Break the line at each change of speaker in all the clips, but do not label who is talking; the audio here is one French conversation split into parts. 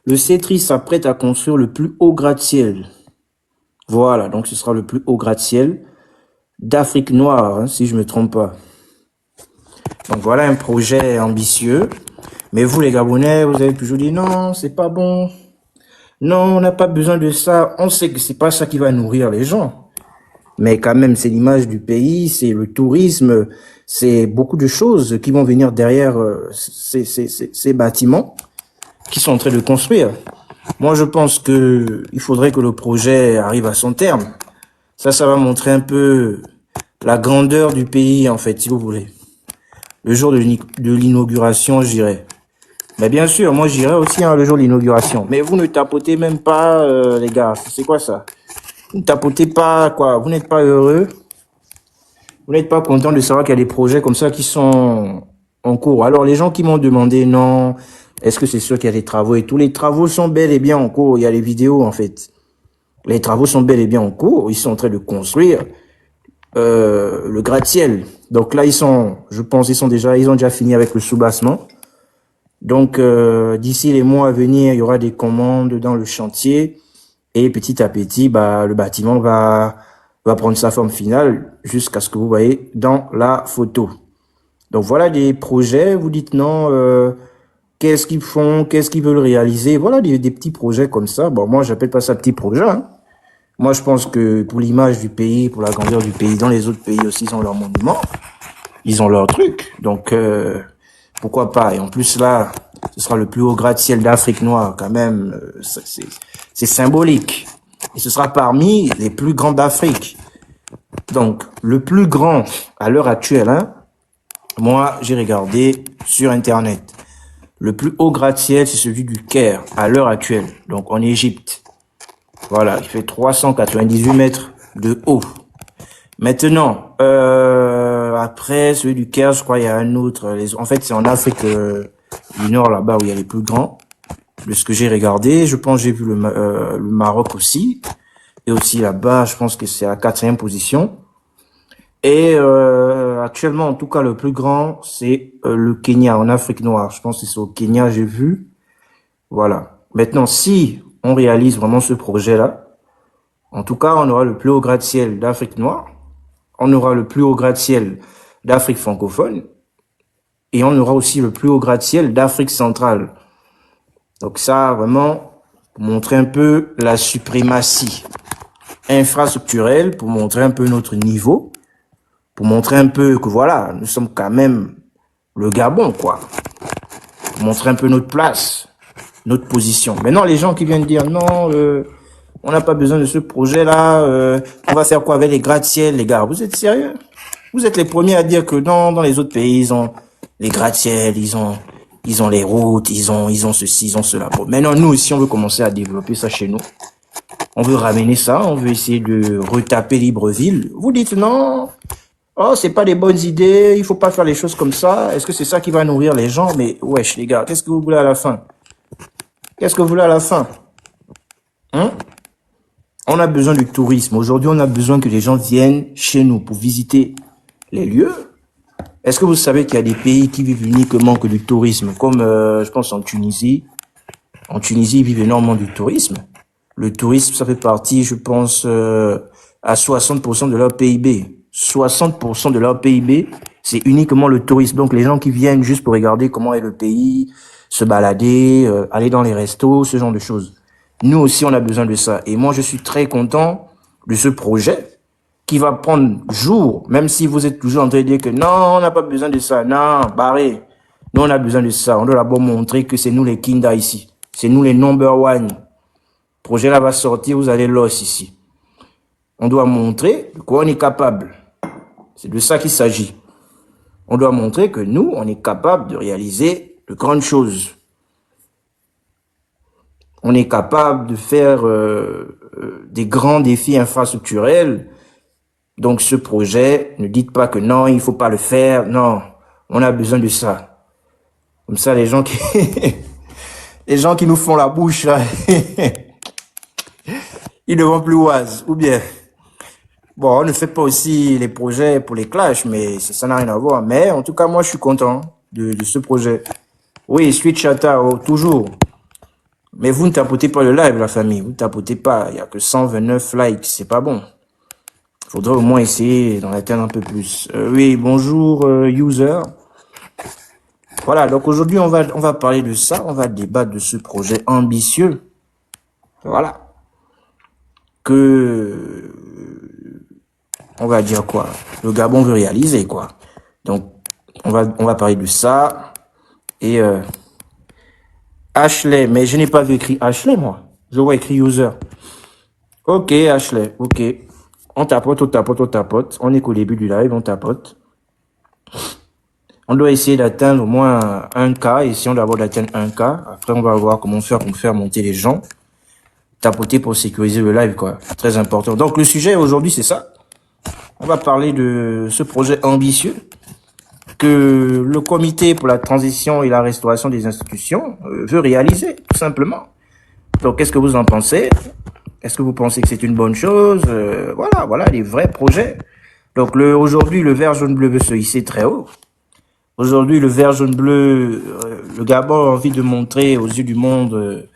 Le CETRI s'apprête à construire le plus haut gratte-ciel. Voilà, donc ce sera le plus haut gratte-ciel d'Afrique noire, hein, si je me trompe pas. Donc voilà un projet ambitieux. Mais vous, les Gabonais, vous avez toujours dit non, c'est pas bon. Non, on n'a pas besoin de ça. On sait que c'est pas ça qui va nourrir les gens. Mais quand même, c'est l'image du pays, c'est le tourisme, c'est beaucoup de choses qui vont venir derrière ces bâtiments qui sont en train de construire. Moi, je pense que il faudrait que le projet arrive à son terme. Ça va montrer un peu la grandeur du pays, en fait, si vous voulez. Le jour de l'inauguration, j'irai. Mais bien sûr, moi j'irai aussi hein, le jour de l'inauguration. Mais vous ne tapotez même pas, les gars. C'est quoi ça? Vous ne tapotez pas, quoi. Vous n'êtes pas heureux. Vous n'êtes pas content de savoir qu'il y a des projets comme ça qui sont en cours. Alors, les gens qui m'ont demandé, non, est-ce que c'est sûr qu'il y a des travaux et tout? Les travaux sont bel et bien en cours. Il y a les vidéos, en fait. Les travaux sont bel et bien en cours. Ils sont en train de construire le gratte-ciel. Donc là, je pense, ils ont déjà fini avec le soubassement. Donc, d'ici les mois à venir, il y aura des commandes dans le chantier. Et petit à petit, bah, le bâtiment va prendre sa forme finale jusqu'à ce que vous voyez dans la photo. Donc voilà des projets, vous dites non, qu'est-ce qu'ils font, qu'est-ce qu'ils veulent réaliser. Voilà des petits projets comme ça. Bon, moi, j'appelle pas ça petit projet. Hein. Moi, je pense que pour l'image du pays, pour la grandeur du pays, dans les autres pays aussi, ils ont leurs monuments, ils ont leurs trucs. Donc, pourquoi pas. Et en plus, là, ce sera le plus haut gratte-ciel d'Afrique noire, quand même. C'est symbolique. Et ce sera parmi les plus grands d'Afrique. Donc, le plus grand à l'heure actuelle, hein, moi, j'ai regardé sur Internet. Le plus haut gratte-ciel, c'est celui du Caire, à l'heure actuelle, donc en Égypte. Voilà, il fait 398 mètres de haut. Maintenant, après, celui du Caire, je crois, il y a un autre. En fait, c'est en Afrique du Nord, là-bas, où il y a les plus grands. De ce que j'ai regardé, je pense que j'ai vu le Maroc aussi. Et aussi là-bas, je pense que c'est à la 4e position. Et actuellement, en tout cas, le plus grand, c'est le Kenya, en Afrique noire. Je pense que c'est au Kenya, j'ai vu. Voilà. Maintenant, si on réalise vraiment ce projet-là, en tout cas, on aura le plus haut gratte-ciel d'Afrique noire, on aura le plus haut gratte-ciel d'Afrique francophone, et on aura aussi le plus haut gratte-ciel d'Afrique centrale. Donc ça, vraiment, pour montrer un peu la suprématie infrastructurelle, pour montrer un peu notre niveau, pour montrer un peu que voilà, nous sommes quand même le Gabon, quoi. Pour montrer un peu notre place, notre position. Maintenant, les gens qui viennent dire non, on n'a pas besoin de ce projet-là, on va faire quoi avec les gratte-ciel, les gars? Vous êtes sérieux? Vous êtes les premiers à dire que non, dans les autres pays, ils ont les gratte-ciel, ils ont les routes, ils ont ceci, ils ont cela. Bon, maintenant, nous, si on veut commencer à développer ça chez nous, on veut ramener ça, on veut essayer de retaper Libreville. Vous dites non, oh, c'est pas des bonnes idées, il faut pas faire les choses comme ça. Est-ce que c'est ça qui va nourrir les gens? Mais wesh, les gars, qu'est-ce que vous voulez à la fin? Qu'est-ce que vous voulez à la fin? Hein? On a besoin du tourisme. Aujourd'hui, on a besoin que les gens viennent chez nous pour visiter les lieux. Est-ce que vous savez qu'il y a des pays qui vivent uniquement que du tourisme, comme je pense en Tunisie. En Tunisie, ils vivent énormément du tourisme. Le tourisme, ça fait partie, je pense, à 60% de leur PIB. 60% de leur PIB, c'est uniquement le tourisme. Donc, les gens qui viennent juste pour regarder comment est le pays, se balader, aller dans les restos, ce genre de choses. Nous aussi, on a besoin de ça. Et moi, je suis très content de ce projet qui va prendre jour, même si vous êtes toujours en train de dire que non, on n'a pas besoin de ça. Non, barré. Nous, on a besoin de ça. On doit d'abord montrer que c'est nous les Kinda ici. C'est nous les number one. Le projet là va sortir, vous allez l'os ici. On doit montrer de quoi on est capable. C'est de ça qu'il s'agit. On doit montrer que nous, on est capable de réaliser de grandes choses. On est capable de faire des grands défis infrastructurels. Donc ce projet, ne dites pas que non, il faut pas le faire. Non, on a besoin de ça. Comme ça, les gens qui les gens qui nous font la bouche, là, ils ne vont plus oise. Ou bien, bon, on ne fait pas aussi les projets pour les clashs, mais ça n'a rien à voir. Mais en tout cas, moi, je suis content de ce projet. Oui, Street Chata, oh, toujours. Mais vous ne tapotez pas le live, la famille. Vous ne tapotez pas. Il n'y a que 129 likes. C'est pas bon. Il faudrait au moins essayer d'en atteindre un peu plus. Oui, bonjour, user. Voilà, donc aujourd'hui, on va parler de ça. On va débattre de ce projet ambitieux. Voilà. Que, on va dire quoi? Le Gabon veut réaliser, quoi. Donc, on va parler de ça. Et, Ashley, mais je n'ai pas vu écrit Ashley, moi. Je vois écrit user. Ok, Ashley, ok. On tapote, on tapote, on tapote. On est qu'au début du live, on tapote. On doit essayer d'atteindre au moins 1K. Essayons d'abord d'atteindre 1K. Après, on va voir comment faire pour faire monter les gens. Tapoter pour sécuriser le live, quoi. Très important. Donc, le sujet aujourd'hui, c'est ça. On va parler de ce projet ambitieux que le comité pour la transition et la restauration des institutions veut réaliser, tout simplement. Donc, qu'est-ce que vous en pensez? Est-ce que vous pensez que c'est une bonne chose? Voilà, les vrais projets. Donc, aujourd'hui, le vert, jaune, bleu veut se hisser très haut. Aujourd'hui, le vert, jaune, bleu, le Gabon a envie de montrer aux yeux du monde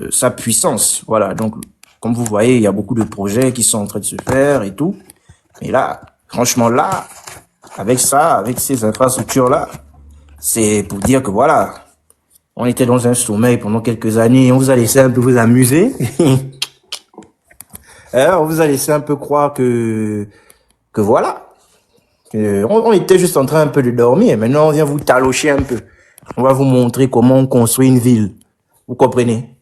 sa puissance. Voilà, donc, comme vous voyez, il y a beaucoup de projets qui sont en train de se faire et tout. Mais là, franchement, là, avec ça, avec ces infrastructures-là, c'est pour dire que voilà, on était dans un sommeil pendant quelques années, on vous a laissé un peu vous amuser. On vous a laissé un peu croire que voilà. On était juste en train un peu de dormir. Maintenant, on vient vous talocher un peu. On va vous montrer comment on construit une ville. Vous comprenez?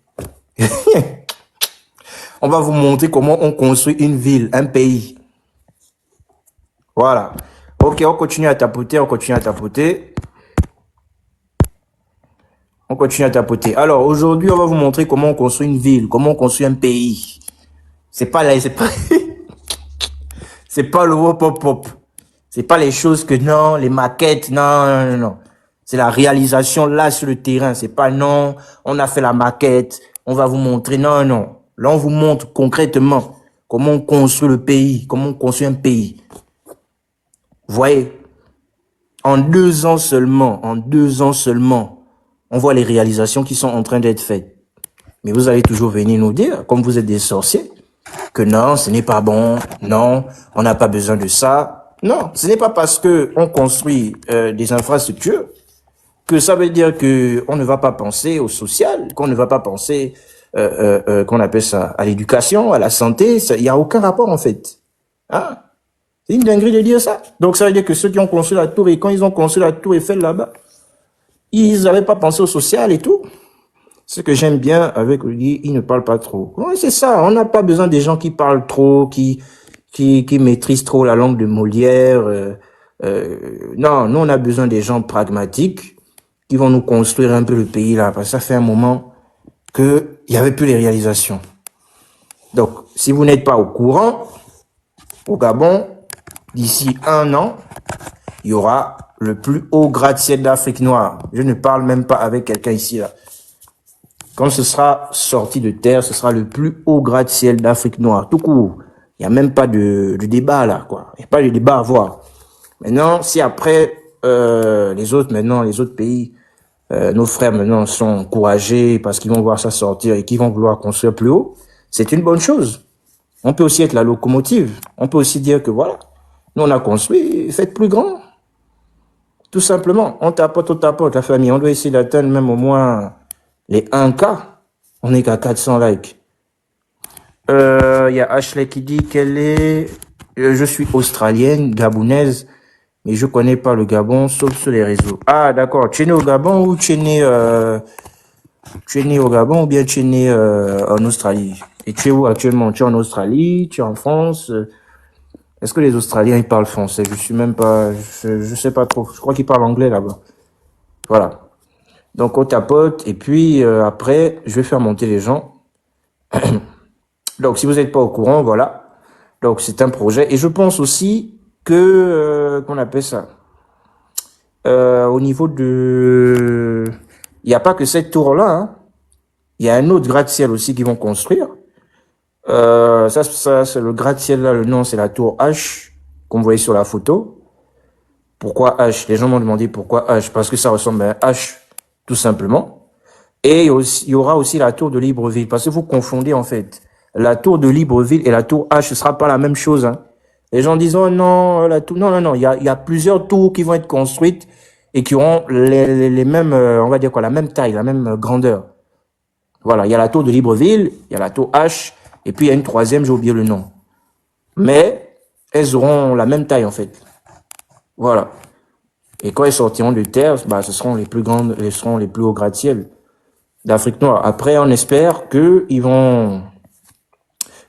On va vous montrer comment on construit une ville, un pays. Voilà. Ok, on continue à tapoter, on continue à tapoter. On continue à tapoter. Alors, aujourd'hui, on va vous montrer comment on construit une ville, comment on construit un pays. C'est pas là, c'est pas, c'est pas le hop hop hop. C'est pas les choses que non, les maquettes, non. C'est la réalisation là sur le terrain. C'est pas non, on a fait la maquette, on va vous montrer. Non. Là, on vous montre concrètement comment on construit le pays, comment on construit un pays. Vous voyez, en 2 ans seulement, on voit les réalisations qui sont en train d'être faites. Mais vous allez toujours venir nous dire, comme vous êtes des sorciers, que non, ce n'est pas bon, non, on n'a pas besoin de ça. Non, ce n'est pas parce que on construit des infrastructures que ça veut dire que on ne va pas penser au social, qu'on ne va pas penser, qu'on appelle ça, à l'éducation, à la santé. Il n'y a aucun rapport en fait. Hein? C'est une dinguerie de dire ça. Donc ça veut dire que ceux qui ont construit la tour, et quand ils ont construit la tour Eiffel là-bas, ils n'avaient pas pensé au social et tout. Ce que j'aime bien avec lui, il ne parle pas trop. Ouais, c'est ça, on n'a pas besoin des gens qui parlent trop, qui maîtrisent trop la langue de Molière. Non, nous on a besoin des gens pragmatiques qui vont nous construire un peu le pays là, parce que ça fait un moment qu'il n'y avait plus les réalisations. Donc, si vous n'êtes pas au courant, au Gabon, d'ici 1 an, il y aura le plus haut gratte-ciel d'Afrique noire. Je ne parle même pas avec quelqu'un ici là. Quand ce sera sorti de terre, ce sera le plus haut gratte-ciel d'Afrique noire, tout court. Il n'y a même pas de débat là, quoi. Il n'y a pas de débat à avoir. Maintenant, si après les autres pays, nos frères maintenant sont encouragés parce qu'ils vont voir ça sortir et qu'ils vont vouloir construire plus haut, c'est une bonne chose. On peut aussi être la locomotive. On peut aussi dire que voilà, nous on a construit, faites plus grand. Tout simplement, on tapote la famille. On doit essayer d'atteindre même au moins les 1K. On n'est qu'à 400 likes. Il y a Ashley qui dit qu'elle est... je suis australienne, gabonaise, mais je connais pas le Gabon, sauf sur les réseaux. Ah, d'accord. Tu es né au Gabon ou tu es né au Gabon ou bien tu es né en Australie? Et tu es où actuellement? Tu es en Australie? Tu es en France? Est-ce que les Australiens, ils parlent français? Je suis même pas... Je sais pas trop. Je crois qu'ils parlent anglais là-bas. Voilà. Donc, on tapote. Et puis, après, je vais faire monter les gens. Donc, si vous n'êtes pas au courant, voilà. Donc, c'est un projet. Et je pense aussi que... qu'on appelle ça au niveau de... Il n'y a pas que cette tour-là. Hein. Il y a un autre gratte-ciel aussi qu'ils vont construire. Ça c'est le gratte-ciel là. Le nom, c'est la tour H, comme vous voyez sur la photo. Pourquoi H? Les gens m'ont demandé pourquoi H. Parce que ça ressemble à un H, tout simplement. Et il y aura aussi la tour de Libreville, parce que vous confondez en fait. La tour de Libreville et la tour H, ce sera pas la même chose. Hein. Les gens disent, oh non, la tour... Non, non, non, il y a plusieurs tours qui vont être construites et qui auront les mêmes, on va dire quoi, la même taille, la même grandeur. Voilà, il y a la tour de Libreville, il y a la tour H, et puis il y a une troisième, j'ai oublié le nom. Mais elles auront la même taille en fait. Voilà. Et quand elles sortiront de terre, bah, ce seront les plus grandes, elles seront les plus hauts gratte-ciel d'Afrique noire. Après, on espère que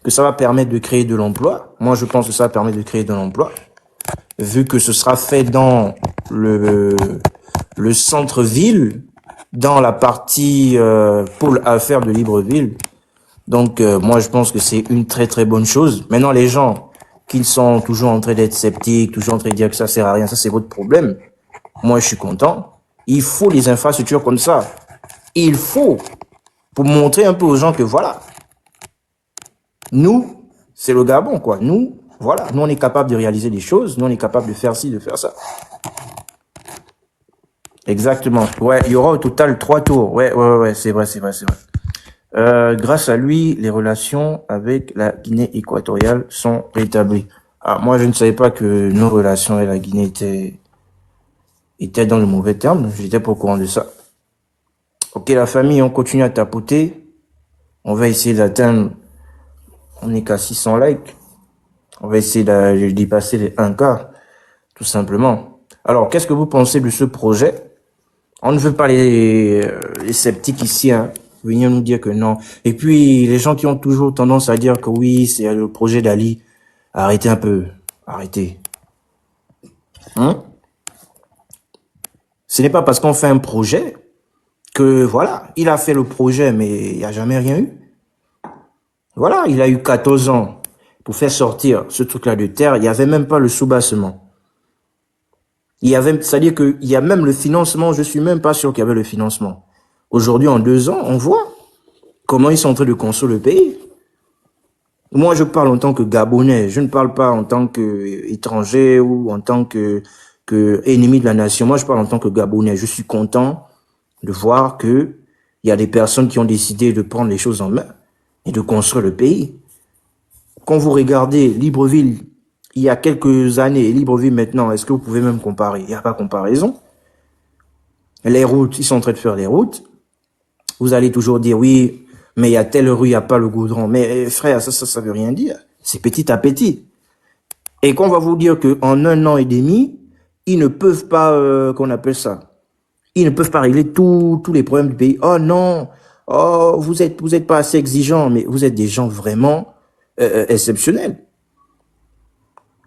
ça va permettre de créer de l'emploi. Moi, je pense que ça va permettre de créer de l'emploi, vu que ce sera fait dans le centre-ville, dans la partie pôle affaires de Libreville. Donc, moi, je pense que c'est une très très bonne chose. Maintenant, les gens qui sont toujours en train d'être sceptiques, toujours en train de dire que ça sert à rien, ça c'est votre problème. Moi, je suis content. Il faut des infrastructures comme ça. Il faut, pour montrer un peu aux gens que voilà, nous, c'est le Gabon, quoi. Nous, voilà, nous, on est capable de réaliser des choses, nous, on est capable de faire ci, de faire ça. Exactement. Ouais, il y aura au total 3 tours. Ouais, c'est vrai. Grâce à lui, les relations avec la Guinée équatoriale sont rétablies. Ah, moi, je ne savais pas que nos relations avec la Guinée étaient dans le mauvais terme. J'étais pas au courant de ça. Ok, la famille, on continue à tapoter. On va essayer d'atteindre, on n'est qu'à 600 likes. On va essayer de dépasser les 1K, tout simplement. Alors, qu'est-ce que vous pensez de ce projet? On ne veut pas les sceptiques ici, hein, venir nous dire que non. Et puis, les gens qui ont toujours tendance à dire que oui, c'est le projet d'Ali. Arrêtez un peu. Arrêtez. Hein? Ce n'est pas parce qu'on fait un projet que, voilà, il a fait le projet, mais il n'y a jamais rien eu. Voilà, il a eu 14 ans pour faire sortir ce truc-là de terre. Il n'y avait même pas le soubassement. C'est-à-dire qu'il y a même le financement. Je suis même pas sûr qu'il y avait le financement. Aujourd'hui, en 2 ans, on voit comment ils sont en train de construire le pays. Moi, je parle en tant que Gabonais. Je ne parle pas en tant qu'étranger ou en tant que ennemi de la nation. Moi, je parle en tant que Gabonais. Je suis content de voir que il y a des personnes qui ont décidé de prendre les choses en main et de construire le pays. Quand vous regardez Libreville il y a quelques années et Libreville maintenant, est-ce que vous pouvez même comparer? Il n'y a pas comparaison. Les routes, ils sont en train de faire les routes. Vous allez toujours dire oui, mais il y a telle rue, il n'y a pas le goudron. Mais frère, ça veut rien dire. C'est petit à petit. Et qu'on va vous dire qu'en 1 an et demi, ils ne peuvent pas, qu'on appelle ça, ils ne peuvent pas régler tous les problèmes du pays. Oh non, oh vous êtes pas assez exigeants, mais vous êtes des gens vraiment exceptionnels.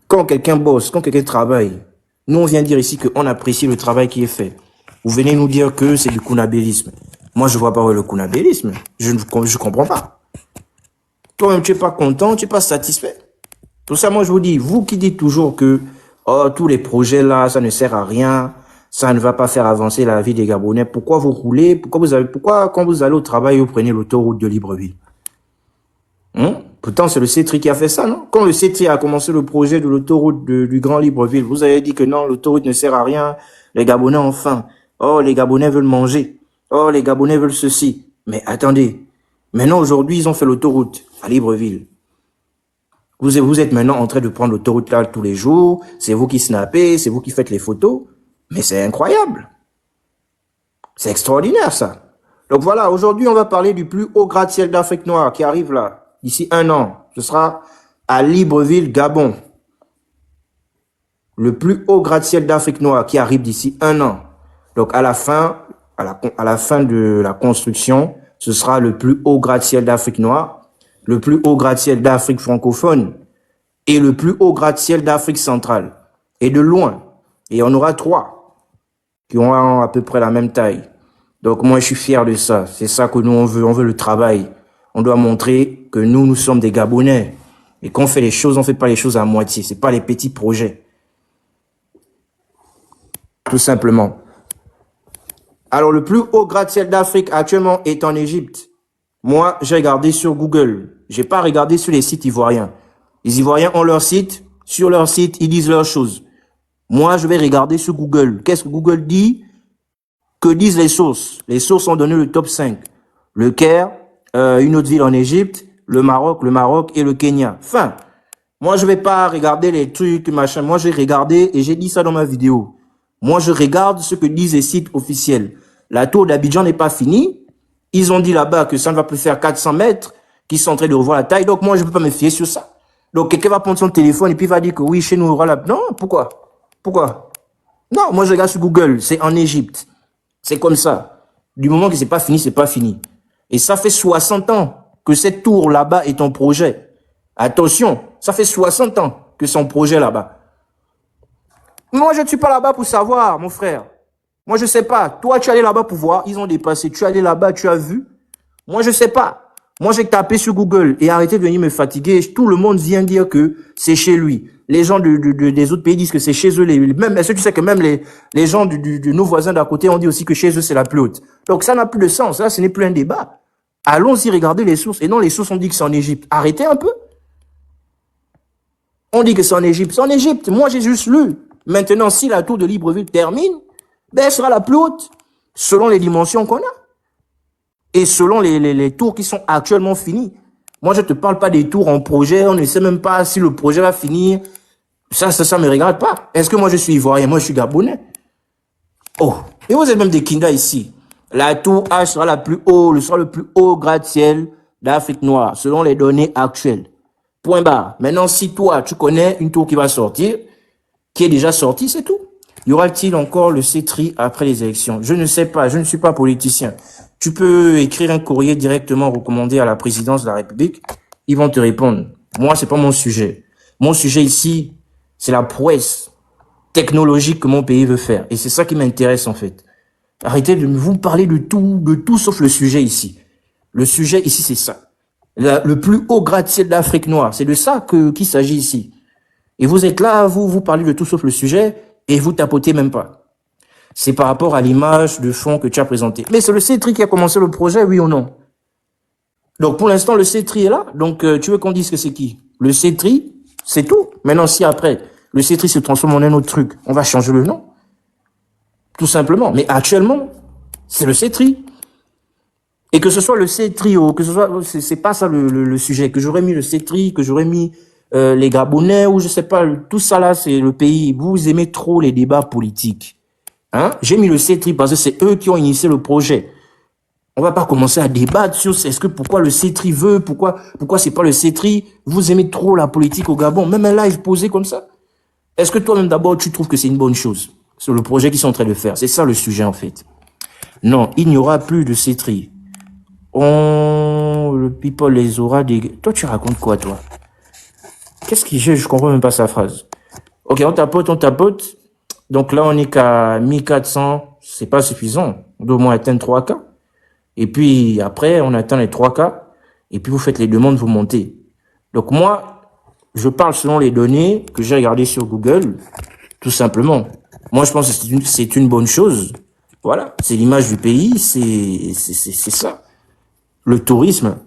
Quand quelqu'un bosse, quand quelqu'un travaille, nous on vient dire ici qu'on apprécie le travail qui est fait. Vous venez nous dire que c'est du kunabélisme. Moi je vois pas le kunabélisme. Je comprends pas. Toi-même tu es pas content, tu es pas satisfait. Tout ça, moi je vous dis, vous qui dites toujours que oh, tous les projets là, ça ne sert à rien, ça ne va pas faire avancer la vie des Gabonais. Pourquoi vous roulez? Pourquoi quand vous allez au travail, vous prenez l'autoroute de Libreville? Pourtant, c'est le CETRI qui a fait ça, non? Quand le CETRI a commencé le projet de l'autoroute du Grand Libreville, vous avez dit que non, l'autoroute ne sert à rien, les Gabonais ont faim. Oh, les Gabonais veulent manger. Oh, les Gabonais veulent ceci. Mais attendez, maintenant, aujourd'hui, ils ont fait l'autoroute à Libreville. Vous êtes maintenant en train de prendre l'autoroute là tous les jours, c'est vous qui snappez, c'est vous qui faites les photos, mais c'est incroyable. C'est extraordinaire, ça. Donc voilà, aujourd'hui, on va parler du plus haut gratte-ciel d'Afrique noire qui arrive là. D'ici 1 an, ce sera à Libreville, Gabon. Le plus haut gratte-ciel d'Afrique noire qui arrive d'ici 1 an. Donc à la fin de la construction, ce sera le plus haut gratte-ciel d'Afrique noire, le plus haut gratte-ciel d'Afrique francophone et le plus haut gratte-ciel d'Afrique centrale. Et de loin. Et on aura 3 qui ont à peu près la même taille. Donc moi je suis fier de ça. C'est ça que nous on veut le travail. On doit montrer que nous sommes des Gabonais. Et qu'on fait les choses, on fait pas les choses à moitié. C'est pas les petits projets. Tout simplement. Alors, le plus haut gratte-ciel d'Afrique actuellement est en Égypte. Moi, j'ai regardé sur Google. J'ai pas regardé sur les sites ivoiriens. Les Ivoiriens ont leur site. Sur leur site, ils disent leurs choses. Moi, je vais regarder sur Google. Qu'est-ce que Google dit? Que disent les sources? Les sources ont donné le top 5. Le Caire, une autre ville en Égypte, le Maroc et le Kenya. Enfin, moi, je vais pas regarder les trucs, machin. Moi, j'ai regardé, et j'ai dit ça dans ma vidéo. Moi, je regarde ce que disent les sites officiels. La tour d'Abidjan n'est pas finie. Ils ont dit là-bas que ça ne va plus faire 400 mètres, qu'ils sont en train de revoir la taille. Donc, moi, je ne peux pas me fier sur ça. Donc, quelqu'un va prendre son téléphone et puis va dire que oui, chez nous, on aura la... Non, pourquoi? Pourquoi? Non, moi, je regarde sur Google. C'est en Égypte. C'est comme ça. Du moment que c'est pas fini, c'est pas fini. Et ça fait 60 ans que cette tour là-bas est en projet. Attention, ça fait 60 ans que c'est en projet là-bas. Moi, je ne suis pas là-bas pour savoir, mon frère. Moi, je ne sais pas. Toi, tu es allé là-bas pour voir. Ils ont dépassé. Tu es allé là-bas, tu as vu. Moi, je ne sais pas. Moi, j'ai tapé sur Google et arrêté de venir me fatiguer. Tout le monde vient dire que c'est chez lui. Les gens des autres pays disent que c'est chez eux. Même, est-ce que tu sais que même les gens de nos voisins d'à côté ont dit aussi que chez eux, c'est la plus haute. Donc, ça n'a plus de sens. Là, ce n'est plus un débat. Allons-y regarder les sources. Et non, les sources ont dit que c'est en Égypte. Arrêtez un peu. On dit que c'est en Égypte. C'est en Égypte. Moi, j'ai juste lu. Maintenant, si la tour de Libreville termine, ben, elle sera la plus haute, selon les dimensions qu'on a. Et selon les tours qui sont actuellement finis. Moi, je ne te parle pas des tours en projet. On ne sait même pas si le projet va finir. Ça me regarde pas. Est-ce que moi, je suis ivoirien? Moi, je suis gabonais. Oh. Et vous êtes même des Kinda ici. La tour H sera la plus haute, sera le plus haut gratte-ciel d'Afrique noire, selon les données actuelles. Point barre. Maintenant, si toi, tu connais une tour qui va sortir, qui est déjà sortie, c'est tout. Y aura-t-il encore le CETRI après les élections? Je ne sais pas, je ne suis pas politicien. Tu peux écrire un courrier directement recommandé à la présidence de la République. Ils vont te répondre. Moi, c'est pas mon sujet. Mon sujet ici, c'est la prouesse technologique que mon pays veut faire. Et c'est ça qui m'intéresse, en fait. Arrêtez de vous parler de tout sauf le sujet ici. Le sujet ici, c'est ça. Le plus haut gratte-ciel d'Afrique noire. C'est de ça qu'il s'agit ici. Et vous êtes là, vous parlez de tout sauf le sujet et vous tapotez même pas. C'est par rapport à l'image de fond que tu as présentée. Mais c'est le CETRI qui a commencé le projet, oui ou non? Donc pour l'instant, le CETRI est là. Donc tu veux qu'on dise que c'est qui? Le CETRI, c'est tout. Maintenant, si après, le CETRI se transforme en un autre truc, on va changer le nom. Tout simplement. Mais actuellement, c'est le CETRI. Et que ce soit le CETRI, que ce soit, c'est pas ça le sujet. Que j'aurais mis le CETRI, que j'aurais mis les Gabonais, ou je sais pas, tout ça là, c'est le pays. Vous aimez trop les débats politiques. Hein? J'ai mis le CETRI parce que c'est eux qui ont initié le projet. On va pas commencer à débattre sur pourquoi le CETRI veut, pourquoi c'est pas le CETRI. Vous aimez trop la politique au Gabon, même un live posé comme ça. Est-ce que toi-même d'abord tu trouves que c'est une bonne chose sur le projet qu'ils sont en train de faire? C'est ça le sujet en fait. Non, il n'y aura plus de CETRI. Le people les aura des... Toi tu racontes quoi toi? Qu'est-ce qu'il je comprends même pas sa phrase. Ok, on tapote. Donc là, on est qu'à 1400, c'est pas suffisant. On doit au moins atteindre 3K. Et puis après, on atteint les 3K. Et puis vous faites les demandes, vous montez. Donc moi, je parle selon les données que j'ai regardées sur Google, tout simplement. Moi, je pense que c'est une bonne chose. Voilà, c'est l'image du pays, c'est ça. Le tourisme.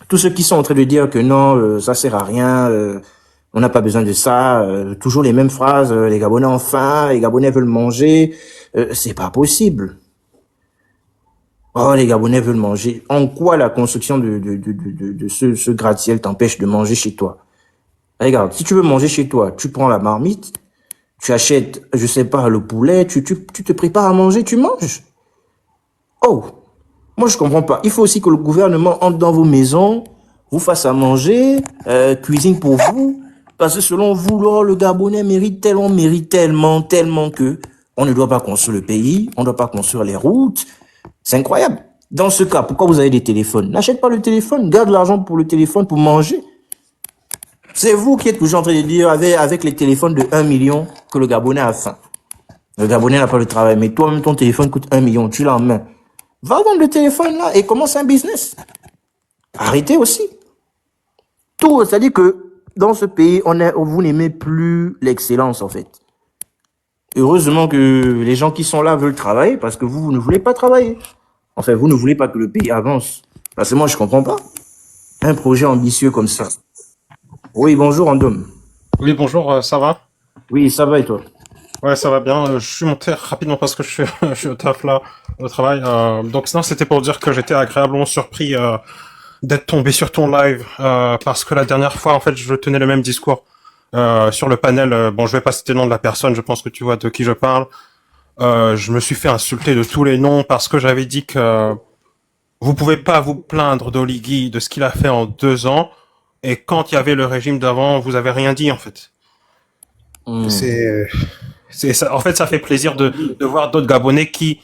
Tous ceux qui sont en train de dire que non, ça sert à rien, on n'a pas besoin de ça, toujours les mêmes phrases, les Gabonais ont faim, les Gabonais veulent manger, c'est pas possible. Oh, les Gabonais veulent manger. En quoi la construction de ce gratte-ciel t'empêche de manger chez toi? Regarde, si tu veux manger chez toi, tu prends la marmite, tu achètes, je sais pas, le poulet, tu te prépares à manger, tu manges. Oh, moi je comprends pas. Il faut aussi que le gouvernement entre dans vos maisons, vous fasse à manger, cuisine pour vous, parce que selon vous, là, le Gabonais mérite tellement que on ne doit pas construire le pays, on ne doit pas construire les routes. C'est incroyable. Dans ce cas, pourquoi vous avez des téléphones? N'achète pas le téléphone, garde l'argent pour le téléphone pour manger. C'est vous qui êtes toujours en train de dire avec les téléphones de 1 million que le Gabonais a faim. Le Gabonais n'a pas le travail, mais toi-même ton téléphone coûte 1 million, tu l'as en main. Va vendre le téléphone là et commence un business. Arrêtez aussi. Tout, c'est-à-dire que dans ce pays, vous n'aimez plus l'excellence en fait. Heureusement que les gens qui sont là veulent travailler parce que vous ne voulez pas travailler. Enfin, vous ne voulez pas que le pays avance. Parce que moi, je comprends pas. Un projet ambitieux comme ça. Oui, bonjour, Andom.
Oui, bonjour, ça va?
Oui, ça va et toi?
Ouais, ça va bien. Je suis monté rapidement parce que je suis au taf là, au travail. Donc sinon, c'était pour dire que j'étais agréablement surpris d'être tombé sur ton live parce que la dernière fois, en fait, je tenais le même discours sur le panel. Bon, je vais pas citer le nom de la personne. Je pense que tu vois de qui je parle. Je me suis fait insulter de tous les noms parce que j'avais dit que vous pouvez pas vous plaindre d'Oligui de ce qu'il a fait en 2 ans et quand il y avait le régime d'avant, vous avez rien dit en fait.
Hmm.
C'est C'est ça. En fait, ça fait plaisir de voir d'autres Gabonais qui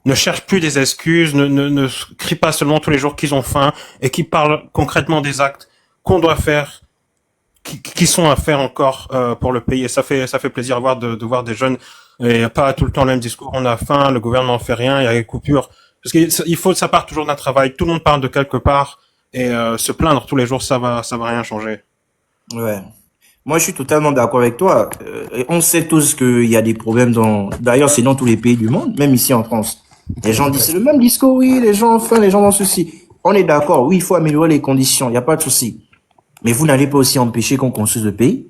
ne cherchent plus des excuses, ne crient pas seulement tous les jours qu'ils ont faim et qui parlent concrètement des actes qu'on doit faire, qui sont à faire encore pour le pays. Et ça fait plaisir de voir des jeunes et pas tout le temps le même discours. On a faim, le gouvernement fait rien, il y a des coupures. Parce qu'il faut, ça part toujours d'un travail. Tout le monde parle de quelque part et se plaindre tous les jours, ça va rien changer.
Ouais. Moi, je suis totalement d'accord avec toi. Et on sait tous qu'il y a des problèmes d'ailleurs, c'est dans tous les pays du monde, même ici en France. Les gens disent, c'est le même discours, oui, les gens ont faim, les gens ont ceci. On est d'accord, oui, il faut améliorer les conditions, il n'y a pas de souci. Mais vous n'allez pas aussi empêcher qu'on construise le pays.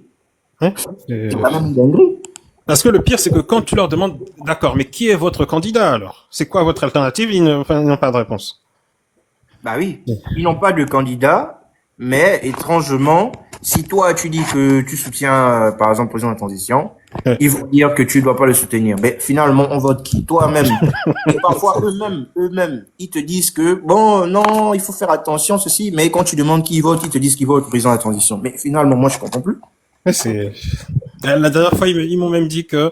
Hein.
C'est quand même une dinguerie.
Parce que le pire, c'est que quand tu leur demandes, d'accord, mais qui est votre candidat alors? C'est quoi votre alternative? Enfin, ils n'ont pas de réponse.
Bah oui, ils n'ont pas de candidat, mais étrangement, si toi tu dis que tu soutiens, par exemple, le président de la transition,
Ouais.
ils vont dire que tu ne dois pas le soutenir. Mais finalement, on vote qui? Toi-même. Et parfois, eux-mêmes, ils te disent que, bon, non, il faut faire attention, ceci, mais quand tu demandes qui vote, ils te disent qu'ils votent le président de la transition. Mais finalement, moi, je comprends plus.
Ouais, c'est... La dernière fois, ils m'ont même dit que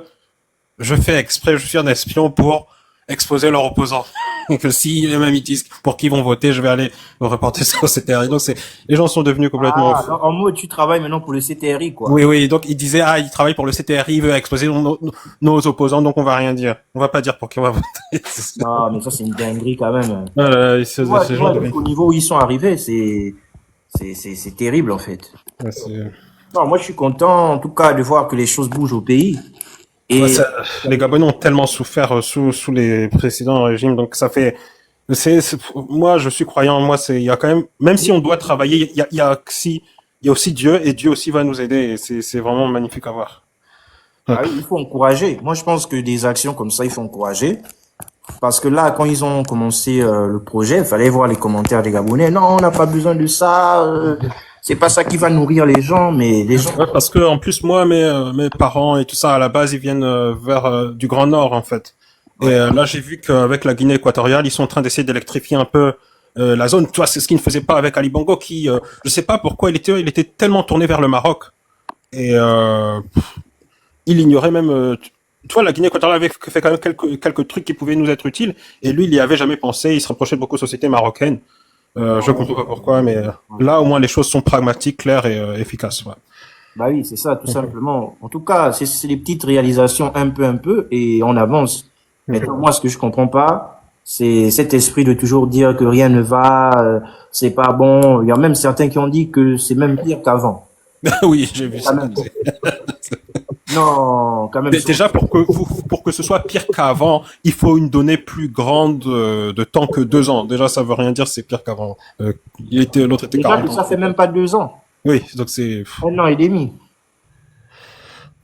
je fais exprès, je suis un espion pour exposer leurs opposants. Et que si même ils disent pour qui ils vont voter, je vais aller me reporter sur CTRI. Donc les gens sont devenus complètement
Ah,
fous.
en mot, tu travailles maintenant pour le CTRI, quoi.
Oui, oui. Donc ils disaient, ah, ils travaillent pour le CTRI, ils veulent exposer nos opposants, donc on va rien dire. On va pas dire pour qui on va voter.
Non, mais ça, c'est une dinguerie quand même.
Ces
Tu
gens
vois,
deviennent...
au niveau où ils sont arrivés, c'est terrible, en fait.
Ouais, c'est...
Non, moi, je suis content, en tout cas, de voir que les choses bougent au pays.
Ouais,
Et
les Gabonais ont tellement souffert sous les précédents régimes, donc ça fait. Moi, je suis croyant. Moi, il y a quand même, même si on doit travailler, il y a aussi Dieu et Dieu aussi va nous aider. Et c'est vraiment magnifique à voir. Ouais.
ah oui, il faut encourager. Moi, je pense que des actions comme ça, il faut encourager. Parce que là, quand ils ont commencé le projet, il fallait voir les commentaires des Gabonais. Non, on n'a pas besoin de ça. C'est pas ça qui va nourrir les gens, mais les gens.
Ouais, parce que en plus, moi, mes parents et tout ça, à la base, ils viennent vers du Grand Nord, en fait. Et
Ouais.
là, j'ai vu qu'avec la Guinée équatoriale, ils sont en train d'essayer d'électrifier un peu la zone. Tu vois, c'est ce qu'ils ne faisaient pas avec Ali Bongo, qui, je sais pas pourquoi, il était tellement tourné vers le Maroc. Et il ignorait même. Tu vois, la Guinée équatoriale avait fait quand même quelques trucs qui pouvaient nous être utiles, et lui, il y avait jamais pensé. Il se rapprochait de beaucoup de sociétés marocaines. Je comprends pas pourquoi, mais là, au moins, les choses sont pragmatiques, claires et efficaces. Ouais.
Bah oui, c'est ça, tout simplement. En tout cas, c'est des petites réalisations un peu, et on avance. Maintenant, moi, ce que je comprends pas, c'est cet esprit de toujours dire que rien ne va, c'est pas bon. Il y a même certains qui ont dit que c'est même pire qu'avant.
Oui, j'ai vu
Quand
ça.
même. Non, quand même.
Déjà, pour que ce soit pire qu'avant, il faut une donnée plus grande de temps que 2 ans. Déjà, ça veut rien dire, c'est pire qu'avant. L'autre était
Déjà que
40 ans.
ça fait même pas 2 ans.
Oui, donc
Un an et demi.